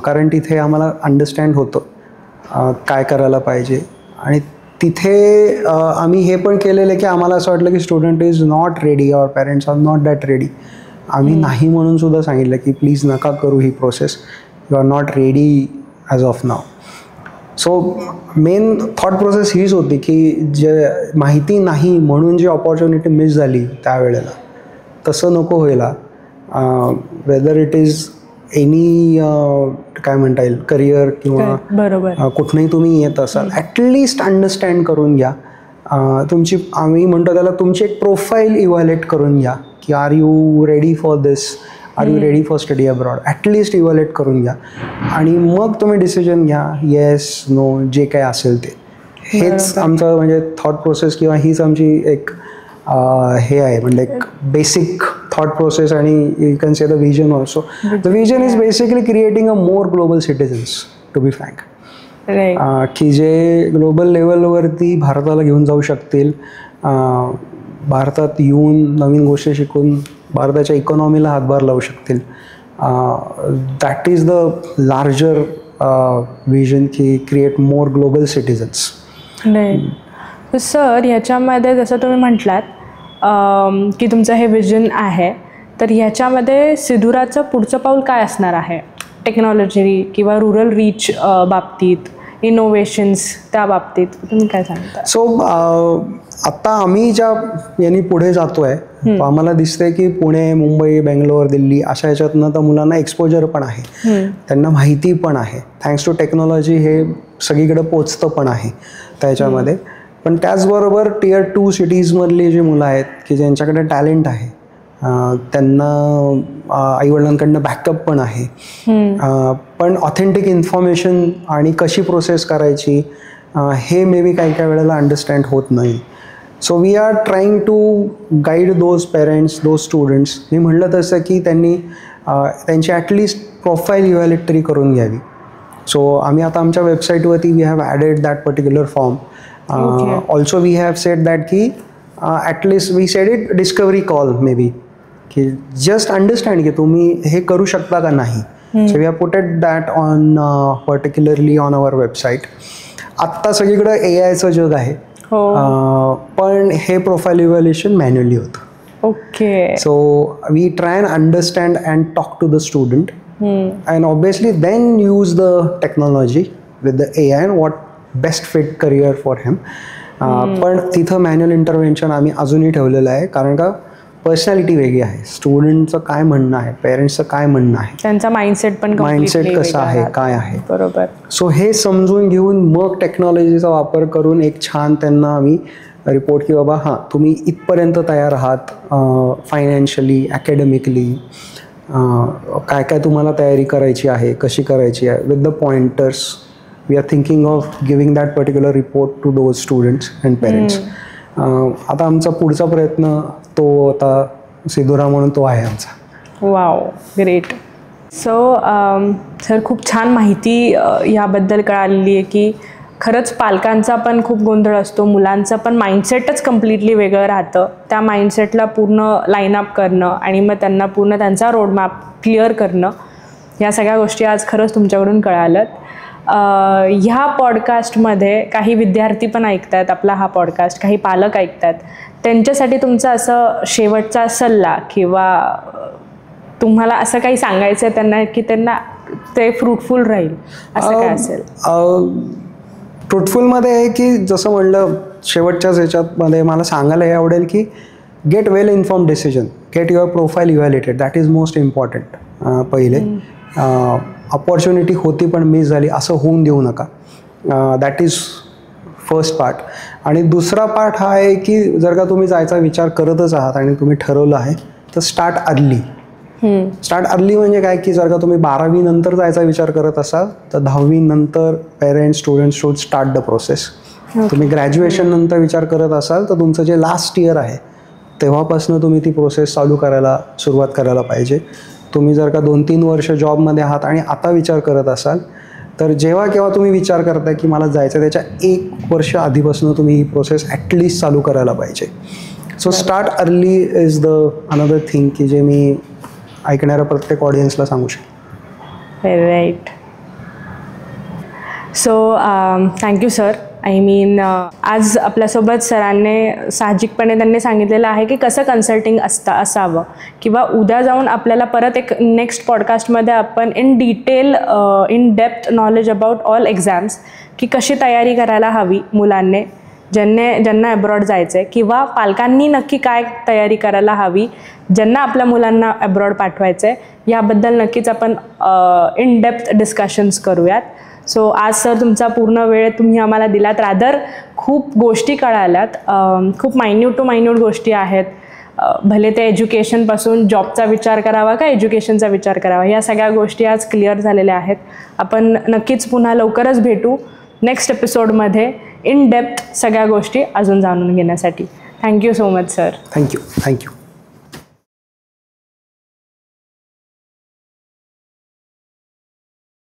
कारण तिथे आम्हाला अंडरस्टँड होतं काय करायला पाहिजे आणि तिथे आम्ही हे पण केलेलं आहे की आम्हाला असं वाटलं की student is not ready or parents are not that ready. आम्ही नाही म्हणून सुद्धा सांगितलं की प्लीज नका करू ही process, you are not ready as of now. So main thought process हीच होती की जे माहिती नाही म्हणून जी ऑपॉर्च्युनिटी मिस झाली त्यावेळेला तसं नको व्हायला. वेदर इट इज एनी काय म्हणता येईल करिअर किंवा कुठनंही तुम्ही येत असाल ॲटलिस्ट अंडरस्टँड करून घ्या. तुमची आम्ही म्हणतो त्याला तुमची एक प्रोफाईल इव्हॅल्युएट करून घ्या की are you ready for this, are you ready for study abroad, at least evaluate करून घ्या आणि मग तुम्ही डिसिजन घ्या येस नो जे काय असेल ते. हेच आमचं म्हणजे थॉट प्रोसेस किंवा हीच आमची एक हे आहे म्हणजे एक बेसिक थॉट प्रोसेस. आणि you can say the vision also. The vision is basically creating a more global citizens to be frank, की जे ग्लोबल लेवलवरती भारताला घेऊन जाऊ शकतील, भारतात येऊन नवीन गोष्टी शिकून भारताच्या इकॉनॉमीला हातभार लावू शकतील. That is the larger vision की क्रिएट मोर ग्लोबल सिटिझन्स. नाही सर, ह्याच्यामध्ये जसं तुम्ही म्हटलात की तुमचं हे विजन आहे, तर ह्याच्यामध्ये सिधुराचं पुढचं पाऊल काय असणार आहे टेक्नॉलॉजी किंवा रुरल रीच बाबतीत, इनोव्हेशन्स त्या बाबतीत तुम्ही काय सांगता? सो आत्ता आम्ही ज्या यांनी पुढे जातो आहे आम्हाला दिसतंय की पुणे, मुंबई, बेंगलोर, दिल्ली अशा ह्याच्यातनं तर मुलांना एक्सपोजर पण आहे, त्यांना माहिती पण आहे. थँक्स टू टेक्नॉलॉजी हे सगळीकडे पोचतं पण आहे त्याच्यामध्ये. पण त्याचबरोबर टियर 2 सिटीजमधली जी मुलं आहेत की ज्यांच्याकडे टॅलेंट आहे, त्यांना आईवडिलांकडनं बॅकअप पण आहे, पण ऑथेंटिक इन्फॉर्मेशन आणि कशी प्रोसेस करायची हे मे बी काही काही वेळेला अंडरस्टँड होत नाही. So we are trying to guide those parents, those students. मी म्हटलं तसं की त्यांनी त्यांची ॲटलिस्ट प्रोफाईल इव्हॅल्युएट तरी करून घ्यावी. सो आम्ही आता आमच्या वेबसाईटवरती we have added that particular form. Also we have said that की at least we said it discovery call may be, की जस्ट अंडरस्टँड की तुम्ही हे करू शकता का नाही. So we have putted that on particularly on our website. आत्ता सगळीकडं AIचं जग आहे, पण हे प्रोफाईल इव्हॅल्युएशन मॅन्युअली होतं. Okay. So we try and understand and talk to the student and obviously then use the technology with the AI and what best fit career for him. पण तिथं मॅन्युअल इंटरव्हेन्शन आम्ही अजूनही ठेवलेलं आहे, कारण का personality वेगळी आहे. स्टुडंटचं काय म्हणणं आहे, पेरेंट्सचं काय म्हणणं आहे, त्यांचा माइंडसेट कसं आहे, काय आहे. बरोबर. सो हे समजून घेऊन मग टेक्नॉलॉजीचा वापर करून एक छान त्यांना आम्ही रिपोर्ट की बाबा हां तुम्ही इथपर्यंत तयार आहात फायनान्शियली, अकॅडमिकली, काय काय तुम्हाला तयारी करायची आहे, कशी करायची आहे, with the pointers. We are thinking of giving that particular report to those students and parents. आता आमचा पुढचा प्रयत्न तो आता सिधुरा म्हणून तो आहे आमचा. Wow, great. सो सर, खूप छान माहिती याबद्दल कळालेली आहे की खरंच पालकांचा पण खूप गोंधळ असतो, मुलांचं पण माइंडसेटच कम्प्लिटली वेगळं राहतं. त्या माइंडसेटला पूर्ण लाईनअप करणं आणि मग त्यांना पूर्ण त्यांचा रोडमॅप क्लिअर करणं, ह्या सगळ्या गोष्टी आज खरंच तुमच्याकडून कळाल्यात. ह्या पॉडकास्टमध्ये काही विद्यार्थी पण ऐकतात आपला हा पॉडकास्ट, काही पालक ऐकतात. त्यांच्यासाठी तुमचा असं शेवटचा सल्ला किंवा तुम्हाला असं काही सांगायचं आहे त्यांना की त्यांना ते फ्रुटफुल राहील असं काय असेल? फ्रुटफुलमध्ये आहे की जसं म्हणलं शेवटच्याच ह्याच्यामध्ये मला सांगायला हे आवडेल की get well inform decision, get your profile evaluated, that is most important. पहिले अपॉर्च्युनिटी होती पण मिस झाली असं होऊन देऊ नका, दॅट इज फर्स्ट पार्ट. आणि दुसरा पार्ट हा आहे की जर का तुम्ही जायचा विचार करतच आहात आणि तुम्ही ठरवलं आहे तर स्टार्ट अर्ली. स्टार्ट अर्ली म्हणजे काय की जर का तुम्ही 12वी नंतर जायचा विचार करत असाल तर 10वी नंतर parents students should start the process. तुम्ही ग्रॅज्युएशन नंतर विचार करत असाल तर तुमचं जे लास्ट इयर आहे तेव्हापासून तुम्ही ती प्रोसेस चालू करायला सुरुवात करायला पाहिजे. तुम्ही जर का 2-3 वर्ष जॉबमध्ये आहात आणि आता विचार करत असाल तर जेव्हा केव्हा तुम्ही विचार करताय की मला जायचं त्याच्या 1 वर्ष आधीपासून तुम्ही ही प्रोसेस ॲटलिस्ट चालू करायला पाहिजे. So start early is the another thing की जे मी ऐकणाऱ्या प्रत्येक ऑडियन्सला सांगू शकतो. Right. So thank you sir. I mean आज आपल्यासोबत सरांनी साहजिकपणे त्यांनी सांगितलेलं आहे की कसं कन्सल्टिंग असावं, किंवा उद्या जाऊन आपल्याला परत एक नेक्स्ट पॉडकास्टमध्ये आपण in detail in depth knowledge about all exams की कशी तयारी करायला हवी मुलांनी ज्यांना अब्रॉड जायचं आहे, किंवा पालकांनी नक्की काय तयारी करायला हवी ज्यांना आपल्या मुलांना अब्रॉड पाठवायचं आहे, याबद्दल नक्कीच आपण इन डेप्थ डिस्कशन्स करूयात. सो आज सर तुमचा पूर्ण वेळ तुम्ही आम्हाला दिलात. रादर खूप गोष्टी कळाल्यात, खूप मायन्यूट टू मायन्यूट गोष्टी आहेत. भले ते एज्युकेशनपासून जॉबचा विचार करावा का एज्युकेशनचा विचार करावा, या सगळ्या गोष्टी आज क्लिअर झालेल्या आहेत. आपण नक्कीच पुन्हा लवकरच भेटू नेक्स्ट एपिसोडमध्ये इन डेप्थ सगळ्या गोष्टी अजून जाणून घेण्यासाठी. Thank you so much sir. Thank you.